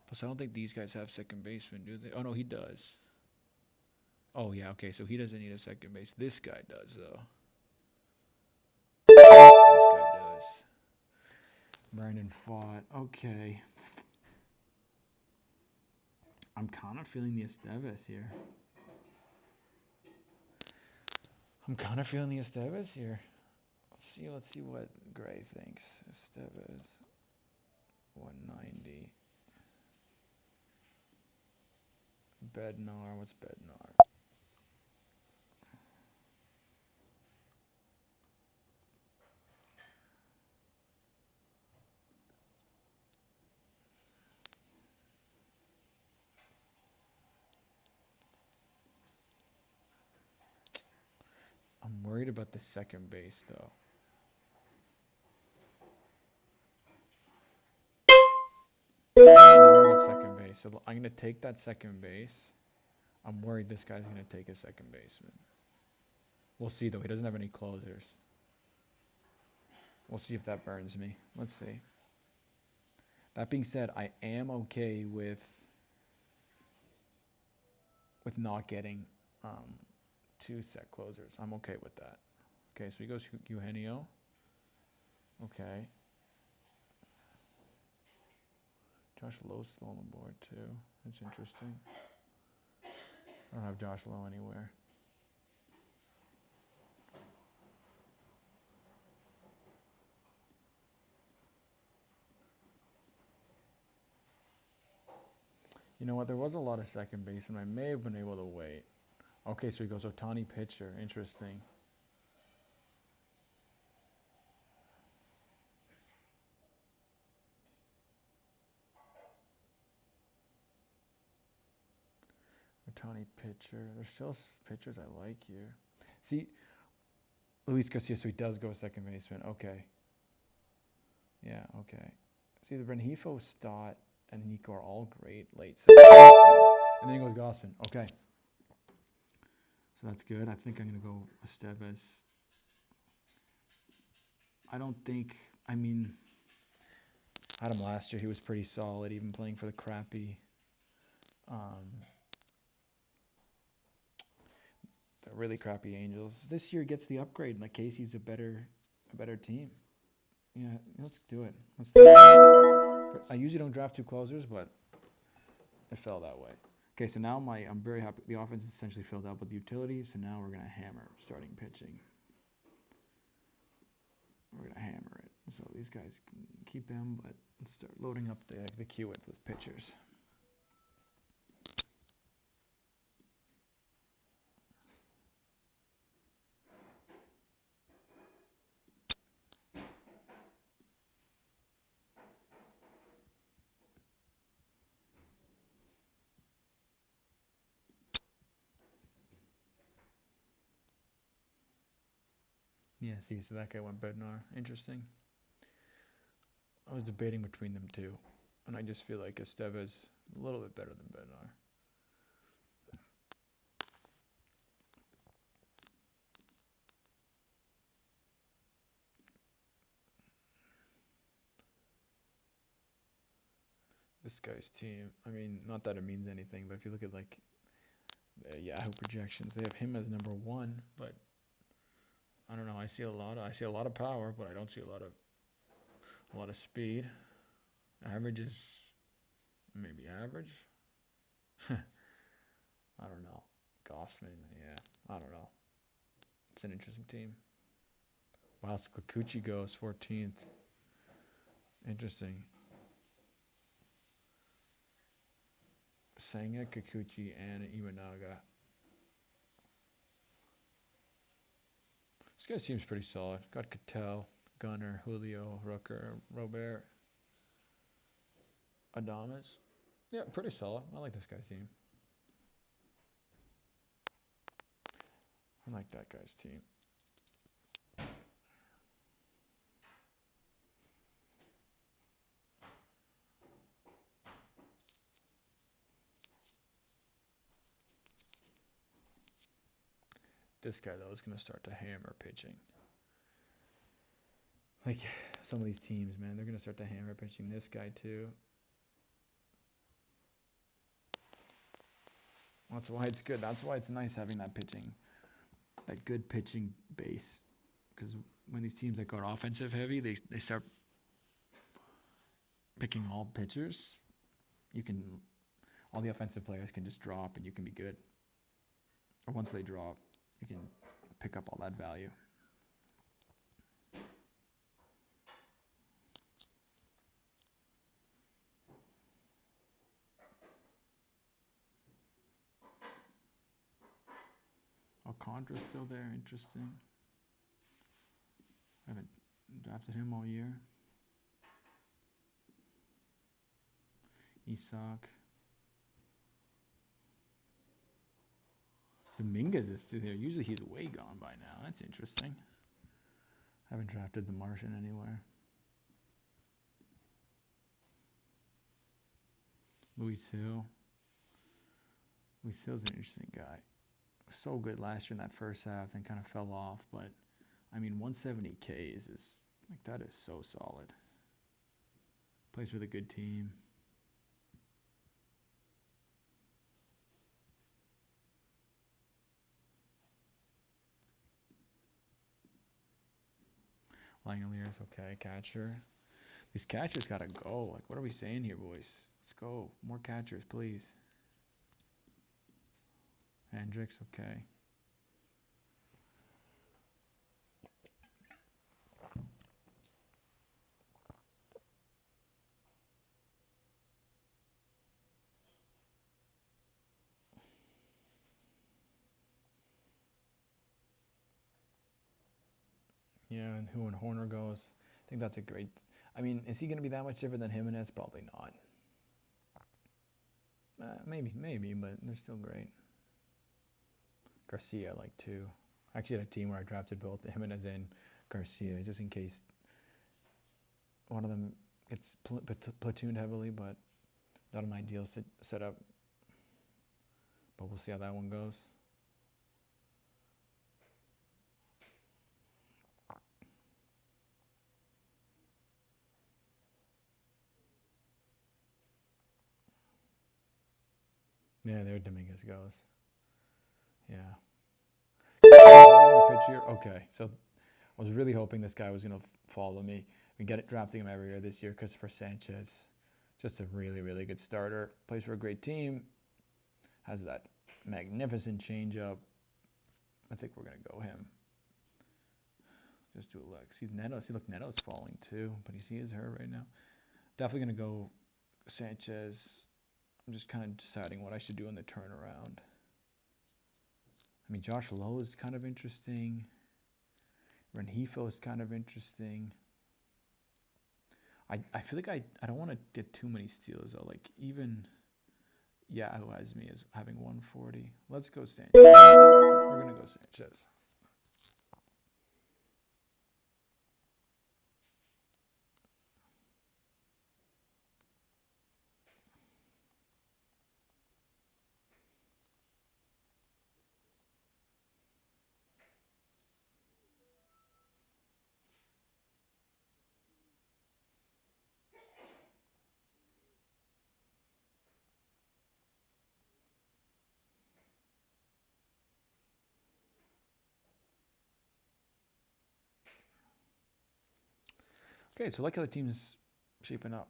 Plus, I don't think these guys have second baseman, do they? Oh no, he does. Oh yeah, okay. So he doesn't need a second base. This guy does though. This guy does. Brandon fought. Okay. I'm kind of feeling the Esteves here. Let's see what Gray thinks. Esteves, 190. Bednar, what's Bednar? I'm worried about the second base though. I'm worried about second base. So I'm gonna take that second base. I'm worried this guy's gonna take a second baseman. We'll see though. He doesn't have any closers. We'll see if that burns me. Let's see. That being said, I am okay with not getting 2 set closers. I'm okay with that. Okay, so he goes Eugenio. Okay. Josh Lowe's still on the board too. That's interesting. I don't have Josh Lowe anywhere. You know what? There was a lot of second base, and I may have been able to wait. Okay, so he goes Ohtani pitcher. Interesting. Ohtani pitcher. There's still pitchers I like here. See, Luis Garcia, so he does go second baseman. Okay. Yeah, okay. See, the Rengifo, Stott, and Nico are all great late second baseman. And then he goes Gossman. Okay. So that's good. I think I'm going to go Esteves. I had him last year. He was pretty solid, even playing for the crappy the really crappy Angels. This year he gets the upgrade. Like Casey's a better team. Yeah, let's do it. I usually don't draft 2 closers, but it fell that way. Okay, so now I'm very happy. The offense is essentially filled out with the utility, so now we're going to hammer starting pitching. We're going to hammer it. So these guys can keep him, but let's start loading up the queue with pitchers. Yeah, see, so that guy went Bednar. Interesting. I was debating between them two, and I just feel like Esteves is a little bit better than Bednar. This guy's team, I mean, not that it means anything, but if you look at like the Yahoo projections, they have him as number 1, but I don't know. I see a lot of power, but I don't see a lot of speed. Average is maybe average. I don't know. Gossman, yeah, I don't know. It's an interesting team. Wow, so Kikuchi goes 14th. Interesting. Senga, Kikuchi, and Imanaga. This guy seems pretty solid. Got Cattell, Gunner, Julio, Rooker, Robert, Adames. Yeah, pretty solid. I like this guy's team. I like that guy's team. This guy, though, is going to start to hammer pitching. Like, some of these teams, man, they're going to start to hammer pitching. This guy, too. That's why it's good. That's why it's nice having that pitching, that good pitching base. Because when these teams that go offensive heavy, they start picking all pitchers. All the offensive players can just drop and you can be good. Or once they drop, you can pick up all that value. Alcantara's still there, interesting. I haven't drafted him all year. Isak. Dominguez is still there. Usually he's way gone by now. That's interesting. Haven't drafted the Martian anywhere. Luis Hill. Luis Hill's an interesting guy. So good last year in that first half, then kind of fell off. But, I mean, 170 Ks is, like, that is so solid. Plays with a good team. Langolier's okay, catcher. These catchers gotta go. Like, what are we saying here, boys? Let's go. More catchers, please. Hendricks, okay. Yeah, and who when Horner goes, I think that's a great. I mean, is he going to be that much different than Jimenez? Probably not. Maybe, but they're still great. Garcia, I like too. I actually had a team where I drafted both Jimenez and Garcia, just in case one of them gets platooned heavily, but not an ideal setup. But we'll see how that one goes. Yeah, there Dominguez goes. Yeah. Pitch here. Okay, so I was really hoping this guy was going to follow me. We get it drafting him every year this year. Christopher Sanchez, just a really, really good starter. Plays for a great team. Has that magnificent changeup. I think we're going to go him. Just do a look. See Neto. See, look, Neto's falling too, but he is hurt right now. Definitely going to go Sanchez. I'm just kind of deciding what I should do in the turnaround. I mean, Josh Lowe is kind of interesting. Rengifo is kind of interesting. I feel like I don't want to get too many steals though. Like even Yahoo has me as having 140. Let's go Sanchez. We're gonna go Sanchez. Okay, so I like how the team's shaping up.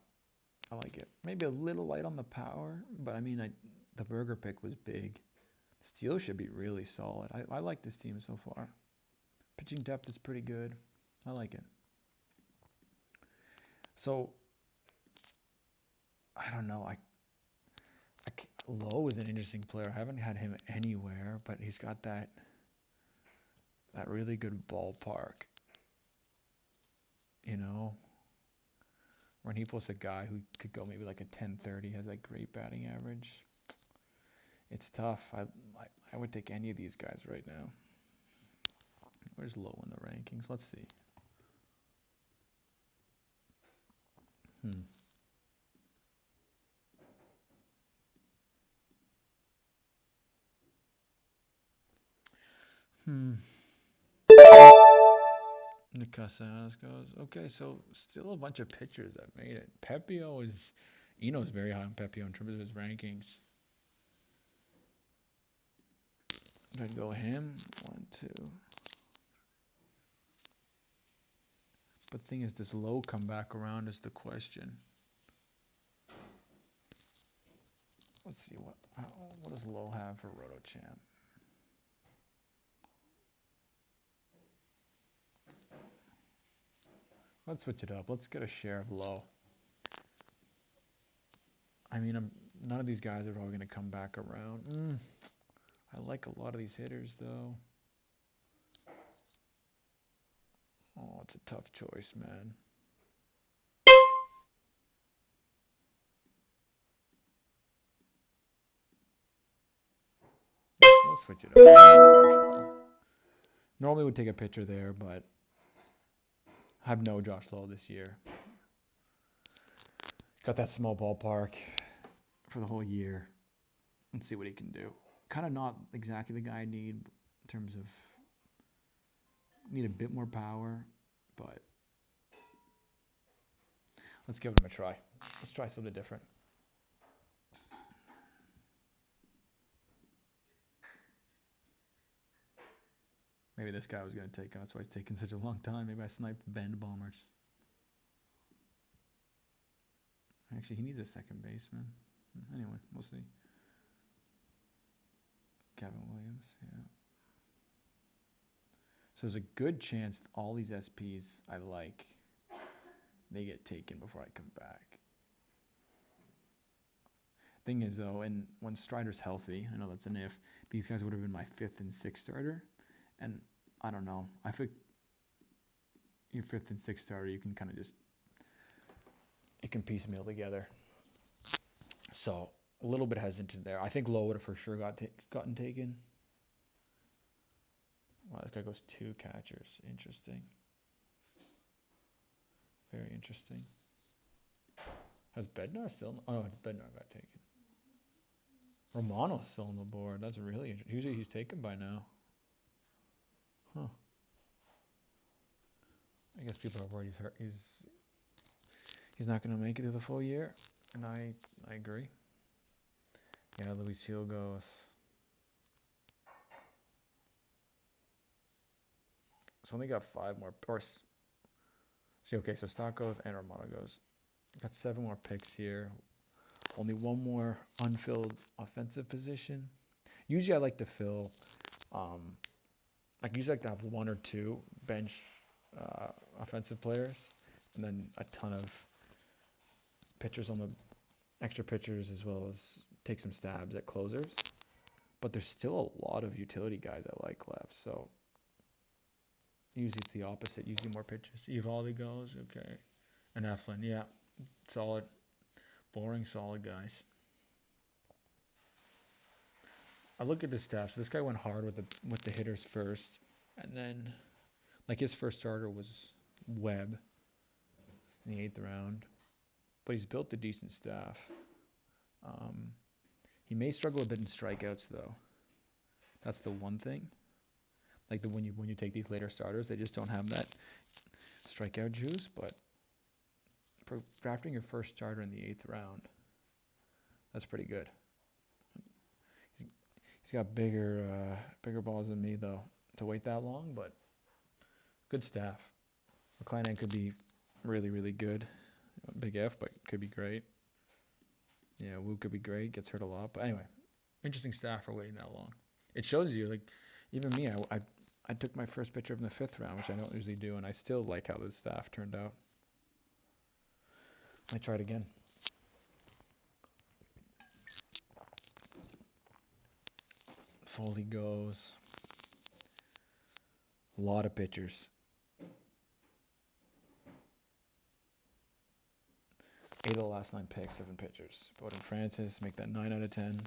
I like it. Maybe a little light on the power, but I mean, the burger pick was big. Steel should be really solid. I like this team so far. Pitching depth is pretty good. I like it. So, I don't know. Lowe is an interesting player. I haven't had him anywhere, but he's got that really good ballpark. You know, when he was a guy who could go maybe like a 10-30, has that great batting average. It's tough. I would take any of these guys right now. Where's Lowe in the rankings? Let's see. Nick Castellanos goes. Okay, so still a bunch of pitchers that made it. Pepio is, Eno's very high on Pepio in terms of his rankings. I'd go him, 1, 2. But the thing is, does Lowe come back around is the question. Let's see, what does Lowe have for RotoChamp? Let's switch it up. Let's get a share of Lowe. I mean, none of these guys are all going to come back around. I like a lot of these hitters, though. Oh, it's a tough choice, man. Let's switch it up. Normally would take a pitcher there, but I have no Josh Lowe this year. Got that small ballpark for the whole year. Let's see what he can do. Kind of not exactly the guy I need in terms of need a bit more power, but let's give him a try. Let's try something different. Maybe this guy was going to take him. That's why he's taking such a long time. Maybe I sniped Bend Bombers. Actually, he needs a second baseman. Anyway, we'll see. Kevin Williams, yeah. So there's a good chance all these SPs I like, they get taken before I come back. Thing is, though, and when Strider's healthy, I know that's an if, these guys would have been my 5th and 6th starter. And I don't know. I think your 5th and 6th starter, you can kind of just, it can piecemeal together. So a little bit hesitant there. I think Lowe would have for sure gotten taken. Wow, this guy goes 2 catchers. Interesting. Very interesting. Has Bednar still? Oh, Bednar got taken. Romano's still on the board. That's really interesting. Usually he's taken by now. Huh. I guess people are worried he's hurt. He's not going to make it through the full year, and I agree. Yeah, Luis Seal goes. So only got 5 more. See, okay, so Stock goes and Romano goes. Got 7 more picks here. Only 1 more unfilled offensive position. Usually I like to fill, usually like to have 1 or 2 bench offensive players, and then a ton of pitchers on the extra pitchers, as well as take some stabs at closers. But there's still a lot of utility guys I like left, so usually it's the opposite. Usually more pitchers. Evaldi goes, okay. And Eflin, yeah, solid. Boring, solid guys. I look at the stats. So this guy went hard with the hitters first, and then, like, his first starter was Webb in the 8th round, but he's built a decent staff. He may struggle a bit in strikeouts, though. That's the one thing. Like when you take these later starters, they just don't have that strikeout juice. But for drafting your first starter in the 8th round, that's pretty good. He's got bigger balls than me, though, to wait that long, but good staff. McClanahan could be really, really good. Big F, but could be great. Yeah, Wu could be great. Gets hurt a lot. But anyway, interesting staff for waiting that long. It shows you, like, even me, I took my first pitcher from the 5th round, which I don't usually do, and I still like how the staff turned out. I tried again. Foley goes. A lot of pitchers. 8 of the last 9 picks, 7 pitchers. Bowden Francis, make that 9 out of 10.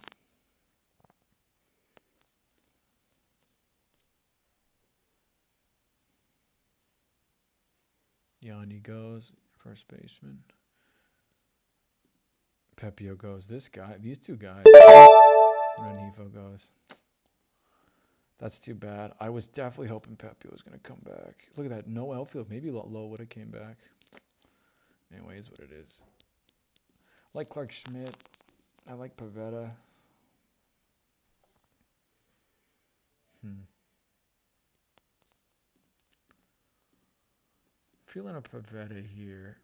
Yanni goes, first baseman. Pepio goes. These 2 guys. Renivo goes. That's too bad. I was definitely hoping Pepe was gonna come back. Look at that, no outfield. Maybe Low would have came back. Anyways, what it is. I like Clark Schmidt. I like Pavetta. Feeling a Pavetta here.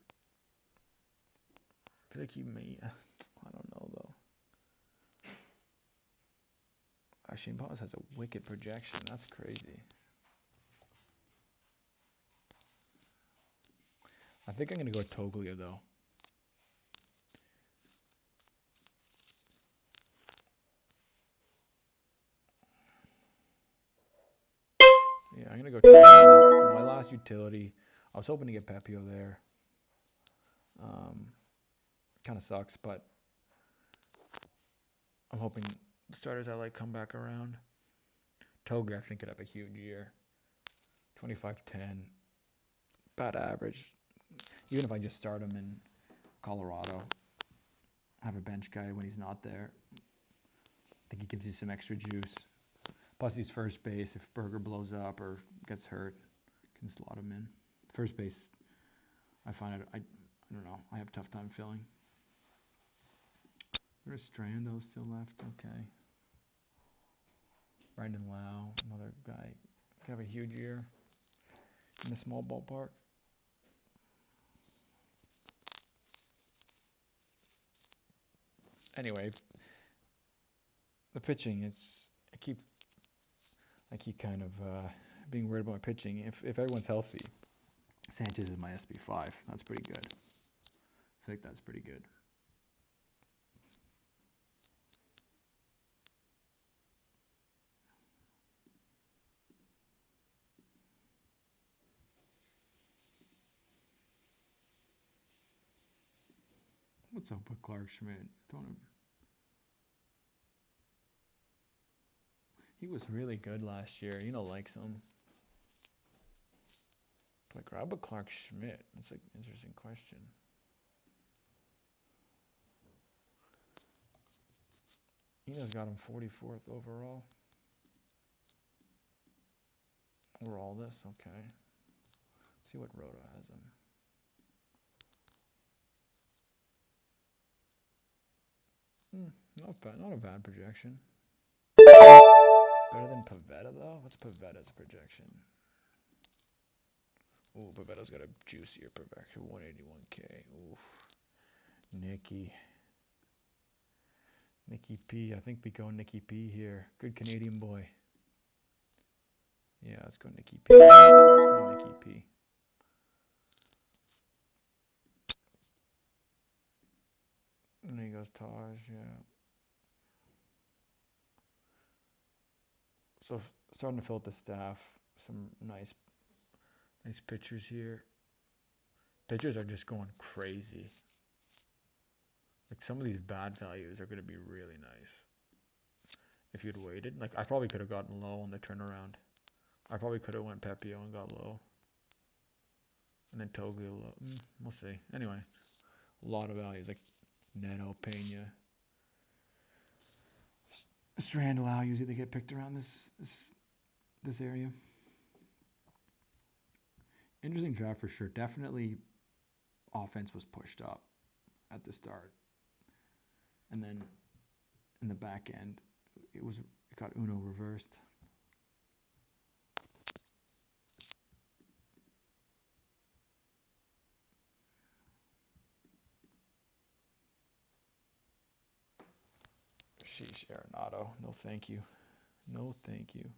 I feel like he may. I don't know though. Actually, Boss has a wicked projection. That's crazy. I think I'm gonna go with Toglia though. Yeah, I'm gonna go Toglia. My last utility. I was hoping to get Pepio there. Kind of sucks, but I'm hoping the starters I like come back around. Toglia, I think, could have a huge year. 25-10. Bad average. Even if I just start him in Colorado, have a bench guy when he's not there. I think he gives you some extra juice. Plus, he's first base. If Berger blows up or gets hurt, can slot him in. First base, I find it. I don't know. I have a tough time filling. There's Strando still left. Okay. Brandon Lau, another guy, could have a huge year in a small ballpark. Anyway, the pitching, I keep kind of being worried about my pitching. If everyone's healthy, Sanchez is my SB5. That's pretty good. I think that's pretty good. What's up with Clark Schmidt? He was really good last year. Likes him. Do I grab a Clark Schmidt? That's an interesting question. Got him 44th overall. Over all this, okay. Let's see what Rota has him. Not bad, not a bad projection. Better than Pavetta though? What's Pavetta's projection? Ooh, Pavetta's got a juicier projection, 181K. Oof. Nicky P. I think we go Nicky P here. Good Canadian boy. Yeah, let's go Nicky P. And then he goes Taj, yeah. So starting to fill out the staff. Some nice pitchers here. Pitchers are just going crazy. Like some of these bad values are going to be really nice. If you'd waited, like I probably could have gotten Low on the turnaround. I probably could have went Pepio and got Low. And then Toglia Low. We'll see. Anyway, a lot of values like Neto, Pena, Strand Lau usually they get picked around this area. Interesting draft for sure. Definitely offense was pushed up at the start. And then in the back end, it got Uno reversed. Sheesh, Arenado. No thank you. No thank you.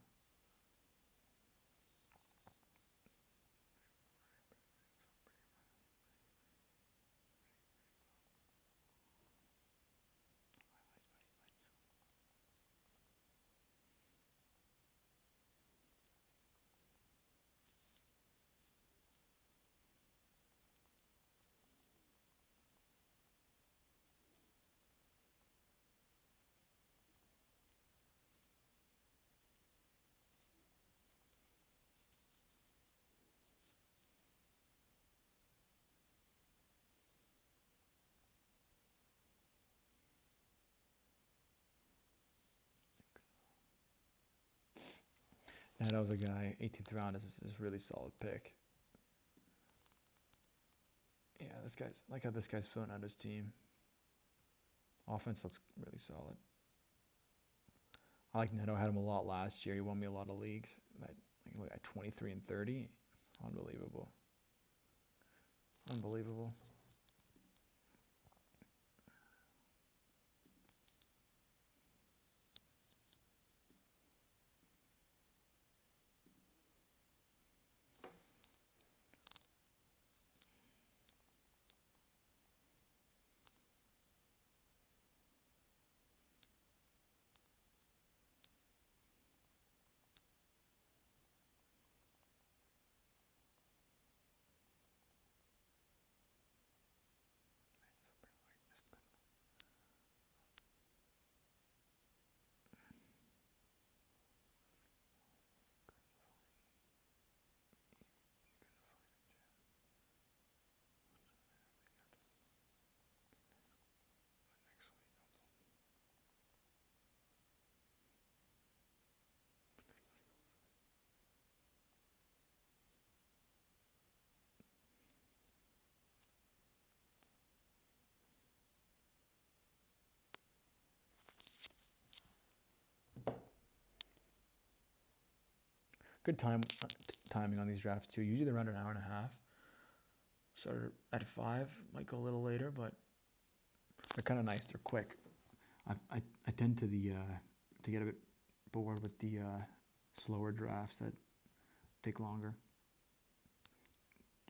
that was a guy. 18th round is really solid pick. Yeah, this guy's like how this guy's filling out his team. Offense looks really solid. I like Neto. Had him a lot last year. He won me a lot of leagues. Look at 23 and 30. Unbelievable. Unbelievable. Good timing on these drafts too. Usually they're around an hour and a half. Started at 5, might go a little later, but they're kind of nice. They're quick. I tend to get a bit bored with the slower drafts that take longer.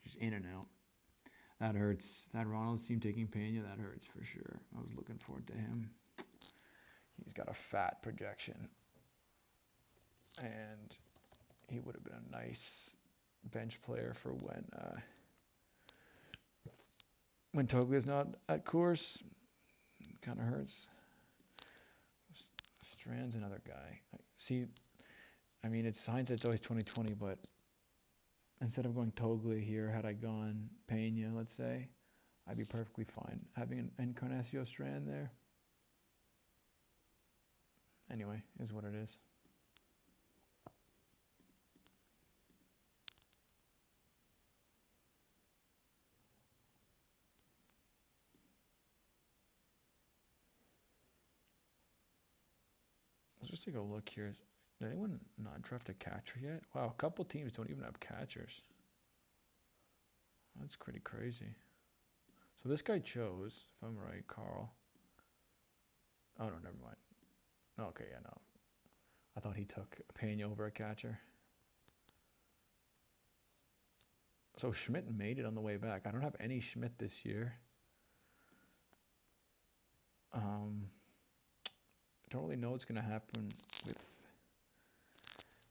Just in and out. That hurts. That Ronald's team taking Pena, that hurts for sure. I was looking forward to him. He's got a fat projection. And he would have been a nice bench player for when Toglia's not at course. Kind of hurts. Strand's another guy. See, I mean, it's hindsight's always 20/20, but instead of going Toglia here, had I gone Pena, let's say, I'd be perfectly fine having an Encarnacio Strand there. Anyway, is what it is. Let's just take a look here. Did anyone not draft a catcher yet? Wow, a couple teams don't even have catchers. That's pretty crazy. So this guy chose, if I'm right, Carl. Oh, no, never mind. Okay, yeah, no. I thought he took Pena over a catcher. So Schmidt made it on the way back. I don't have any Schmidt this year. Don't really know what's going to happen with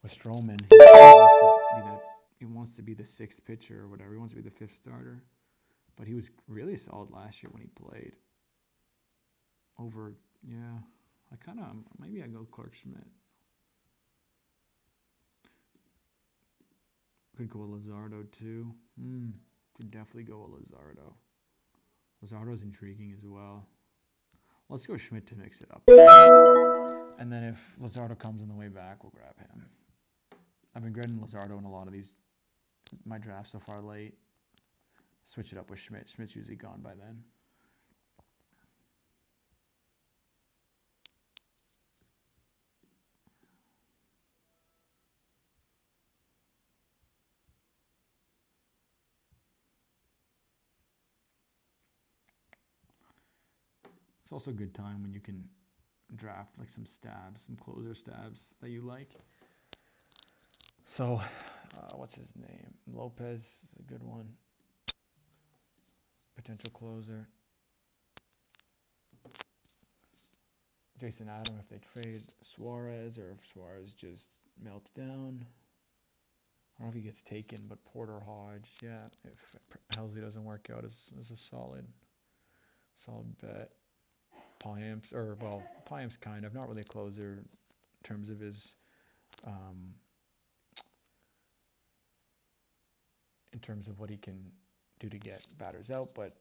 Stroman. He wants to be the 6th pitcher or whatever. He wants to be the 5th starter. But he was really solid last year when he played. Maybe I go Clark Schmidt. Could go with Luzardo too. Could definitely go with Luzardo. Luzardo's intriguing as well. Let's go Schmidt to mix it up. And then if Luzardo comes on the way back, we'll grab him. I've been getting Luzardo in a lot of my drafts so far late. Switch it up with Schmidt. Schmidt's usually gone by then. It's also a good time when you can draft like some closer stabs that you like. So, what's his name? Lopez is a good one. Potential closer. Jason Adam if they trade Suarez, or if Suarez just melts down. I don't know if he gets taken, but Porter Hodge, yeah. If Helsley doesn't work out, is a solid bet. Payam's kind of not really a closer in terms of his in terms of what he can do to get batters out, but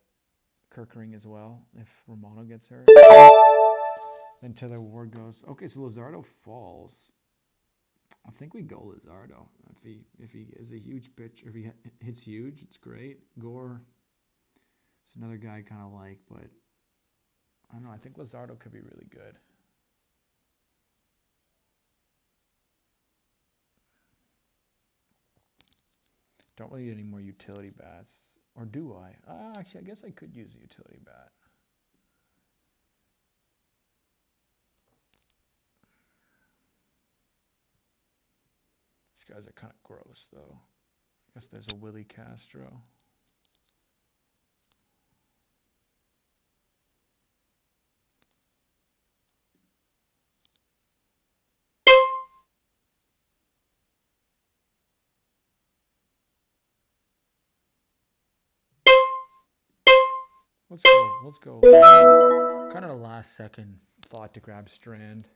Kirkering as well if Romano gets hurt. Then Taylor Ward goes. Okay, so Luzardo falls. I think we go Lizardo. If he is a huge pitch, if he hits huge, it's great. Gore is another guy I kind of like, but I don't know. I think Lizardo could be really good. Don't really need any more utility bats, or do I? Actually, I guess I could use a utility bat. These guys are kind of gross, though. I guess there's a Willie Castro. Let's go. Let's go. Kind of a last second thought to grab Strand,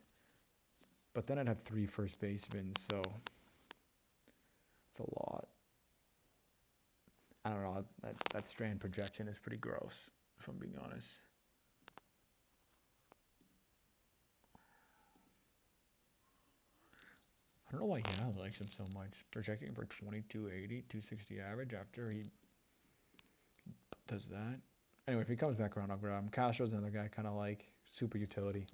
but then I'd have 3 first basemen, so it's a lot. I don't know. That Strand projection is pretty gross, if I'm being honest. I don't know why Yahoo likes him so much. Projecting for 2280, 260 average after he does that. Anyway, if he comes back around, I'll grab him. Castro's another guy I kind of like. Super utility.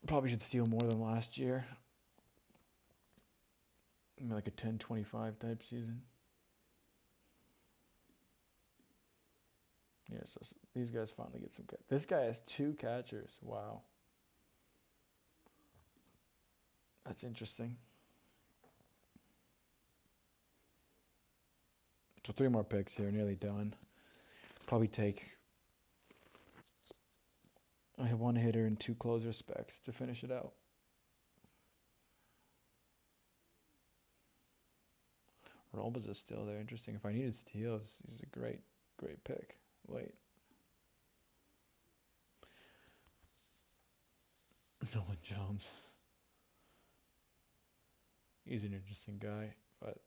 Probably should steal more than last year. Maybe like a 10-25 type season. Yeah, so these guys finally get some. This guy has 2 catchers. Wow. That's interesting. So 3 more picks here, nearly done. Probably take. I have 1 hitter and 2 closer specs to finish it out. Rolbas is still there. Interesting. If I needed steals, he's a great pick. Wait. Nolan Jones. He's an interesting guy, but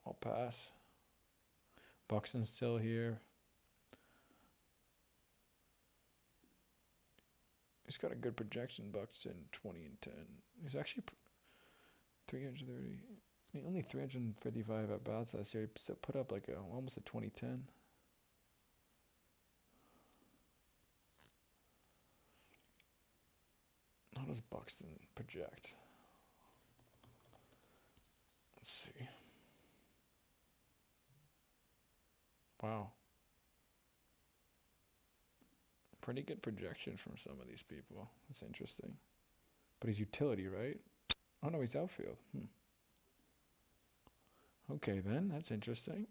I'll pass. Buxton's still here. He's got a good projection, Buxton, 20 and 10. He's actually 330. Only 355 at bats last year. He put up like almost a 2010. How does Buxton project? Let's see. Wow. Pretty good projection from some of these people. That's interesting. But he's utility, right? Oh no, he's outfield. Okay then, that's interesting.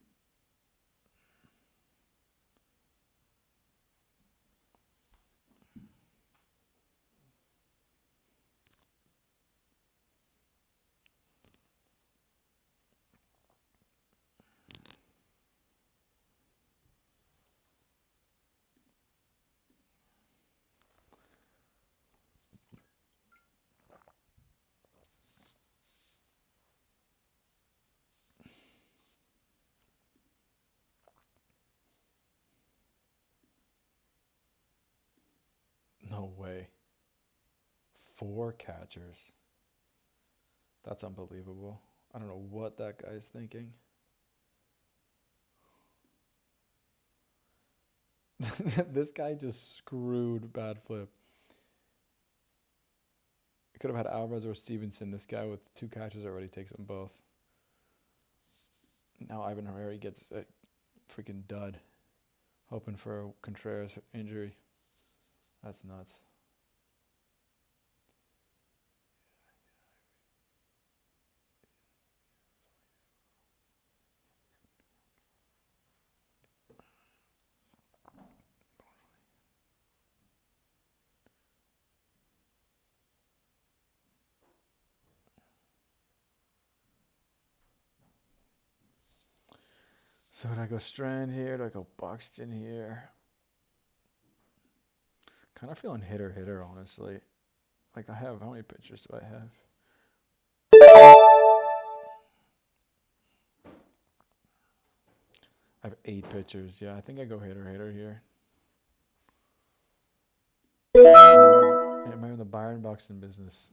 No way. 4 catchers. That's unbelievable. I don't know what that guy's thinking. This guy just screwed bad flip. He could have had Alvarez or Stevenson. This guy with 2 catches already takes them both. Now Ivan Herrera gets a freaking dud. Hoping for a Contreras injury. That's nuts. So do I go Strand here? Do I go Buxton here? Kind of feeling hitter, honestly. Like I have, how many pitchers do I have? I have 8 pitchers. Yeah, I think I go hitter here. Am I in the Byron Buxton business?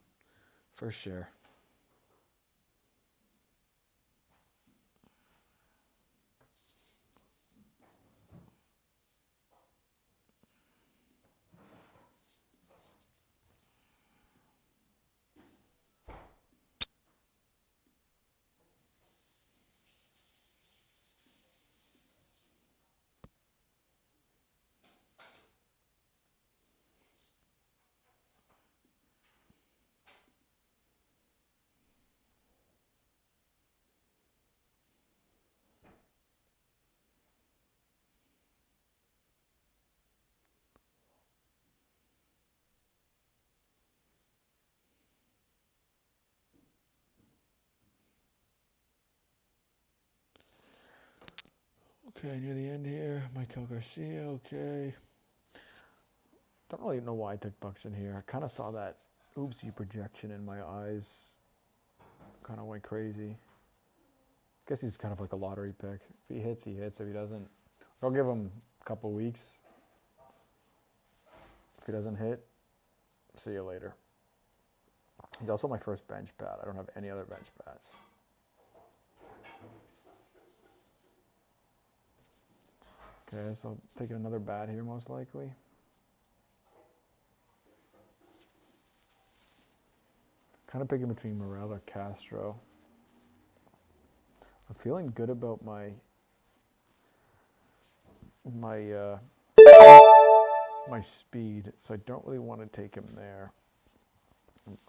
For sure. Okay, near the end here. Michael Garcia, okay. Don't really know why I took Buxton here. I kind of saw that oopsie projection in my eyes. Kind of went crazy. Guess he's kind of like a lottery pick. If he hits, he hits. If he doesn't, I'll give him a couple weeks. If he doesn't hit, see you later. He's also my first bench bat. I don't have any other bench bats. Okay, so taking another bat here most likely. Kind of picking between Morel or Castro. I'm feeling good about my speed, so I don't really want to take him there.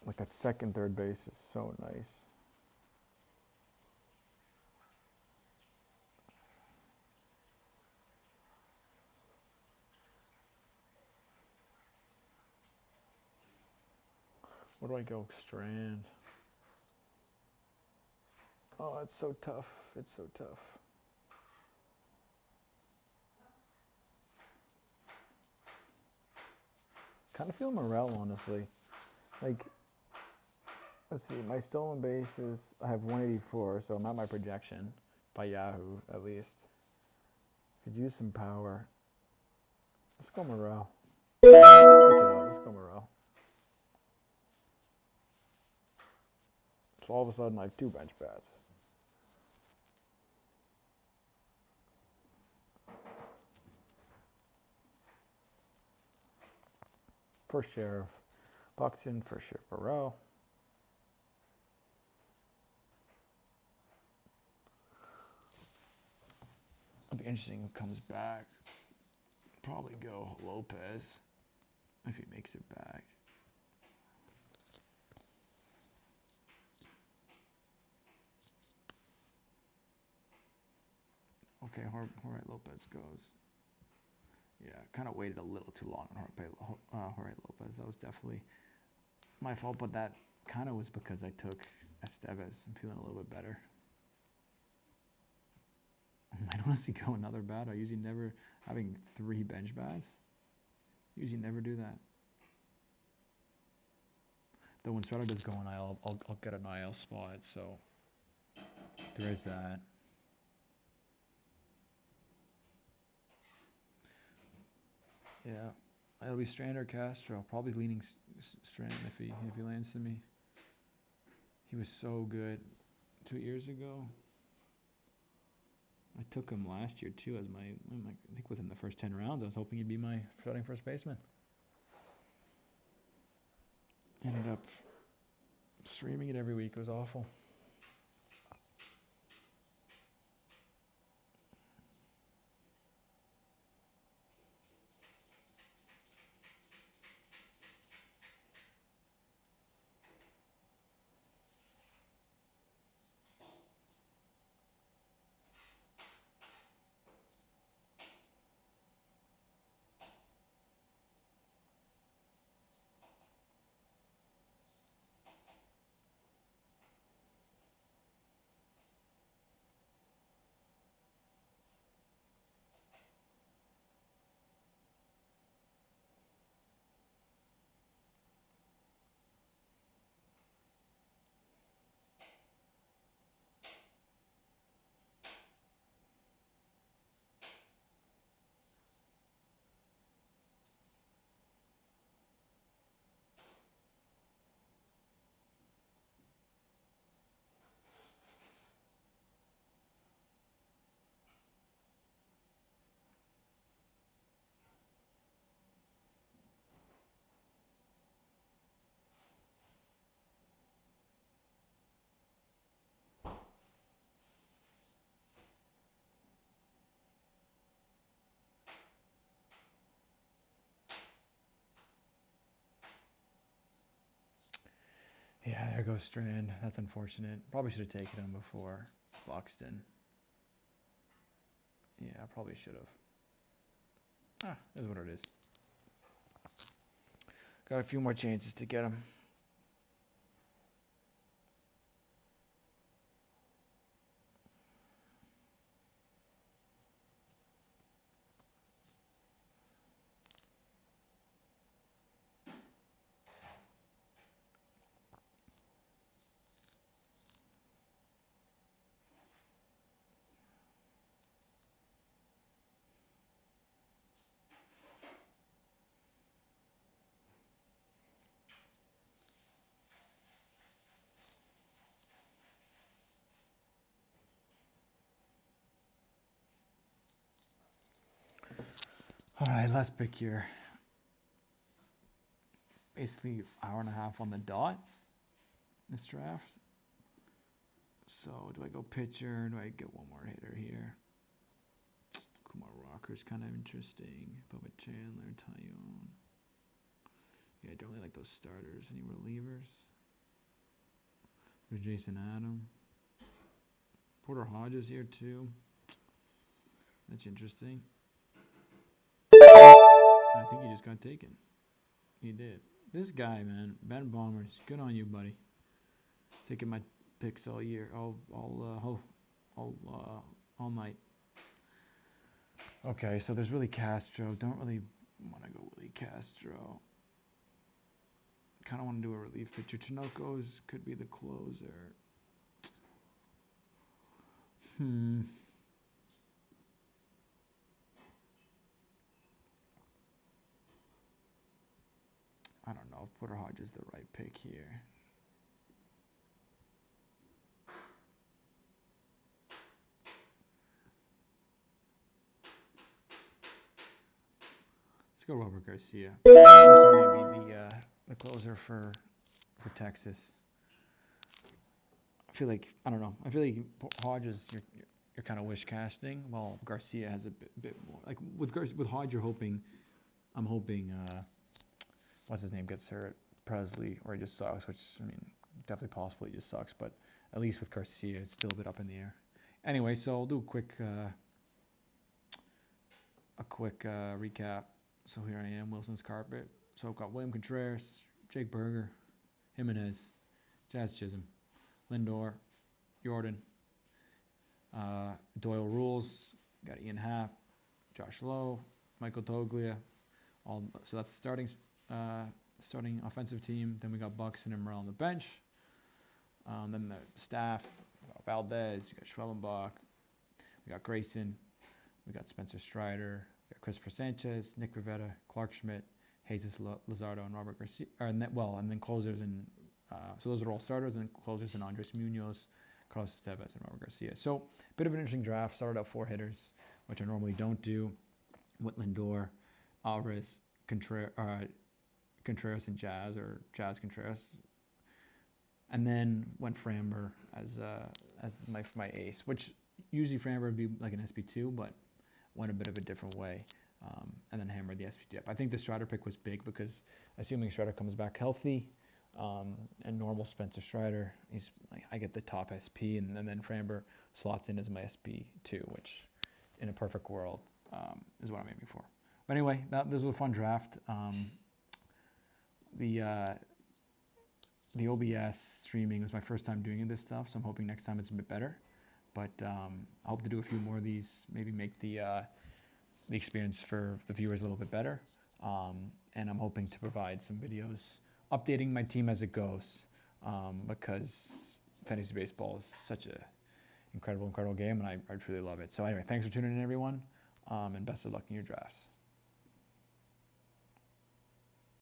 Like that second, third base is so nice. Where do I go? Strand. Oh, it's so tough. It's so tough. Kind of feel Morel, honestly. Like, let's see, my stolen bases, I have 184, so I'm at my projection by Yahoo, at least. Could use some power. Let's go Morel. Switch it up. Let's go Morel. So all of a sudden, I have 2 bench bats. First share of Buxton, first share of Morel. It'll be interesting who comes back. Probably go Lopez if he makes it back. Okay, Jorge Lopez goes. Yeah, kind of waited a little too long on Jorge Lopez. That was definitely my fault, but that kind of was because I took Estevez. I'm feeling a little bit better. I might honestly go another bat. I usually never, having 3 bench bats, usually never do that. Though when Strata does go on IL, I'll get an IL spot, so there is that. Yeah, it'll be Strand or Castro. Probably leaning Strand if he lands to me. He was so good 2 years ago. I took him last year too as I think within the first 10 rounds. I was hoping he'd be my starting first baseman. Ended up streaming it every week. It was awful. Yeah, there goes Strand. That's unfortunate. Probably should have taken him before Buxton. Yeah, I probably should have. Ah, is what it is. Got a few more chances to get him. All right, last pick here. Basically, hour and a half on the dot. This draft. So, do I go pitcher? Do I get one more hitter here? Kumar Rocker's kind of interesting. Bubba Chandler, Tyone. Yeah, I don't really like those starters. Any relievers? There's Jason Adam. Porter Hodges here too. That's interesting. I think he just got taken. He did. This guy, man, Ben Bombers. Good on you, buddy. Taking my picks all year, all night. Okay, so there's Willie Castro. Don't really want to go Willie Castro. Kind of want to do a relief pitcher. Chinoco's could be the closer. I don't know if Porter Hodges is the right pick here. Let's go Robert Garcia. I think he may be the closer for Texas. I feel like, I don't know. I feel like Hodges, you're kind of wish casting, while Garcia has a bit more. Like with Hodge, I'm hoping what's his name gets hurt, Presley, or he just sucks, which, I mean, definitely possible he just sucks, but at least with Garcia, it's still a bit up in the air. Anyway, so I'll do a quick recap. So here I am, Wilson's carpet. So I've got William Contreras, Jake Berger, Jimenez, Jazz Chisholm, Lindor, Jordan, Doyle Rules, got Ian Happ, Josh Lowe, Michael Toglia. So that's the starting offensive team. Then we got Buxton and Morel on the bench. Then the staff, we got Valdez, we got Schwellenbach, we got Grayson, we got Spencer Strider, we got Christopher Sanchez, Nick Rivetta, Clark Schmidt, Jesus Luzardo, and Robert Garcia. And then closers and so those are all starters, and closers and Andres Munoz, Carlos Estevez, and Robert Garcia. So a bit of an interesting draft. Started out 4 hitters, which I normally don't do. With Lindor, Alvarez, Contreras, and Jazz Contreras. And then went Framber as my ace, which usually Framber would be like an SP2, but went a bit of a different way. And then hammered the SP dip. I think the Strider pick was big because assuming Strider comes back healthy, and normal Spencer Strider, I get the top SP, and then Framber slots in as my SP2, which in a perfect world is what I'm aiming for. But anyway, this was a fun draft. The OBS streaming was my first time doing this stuff, so I'm hoping next time it's a bit better. But I hope to do a few more of these, maybe make the experience for the viewers a little bit better. And I'm hoping to provide some videos updating my team as it goes, because fantasy baseball is such a incredible game, and I truly love it. So anyway, thanks for tuning in, everyone, and best of luck in your drafts.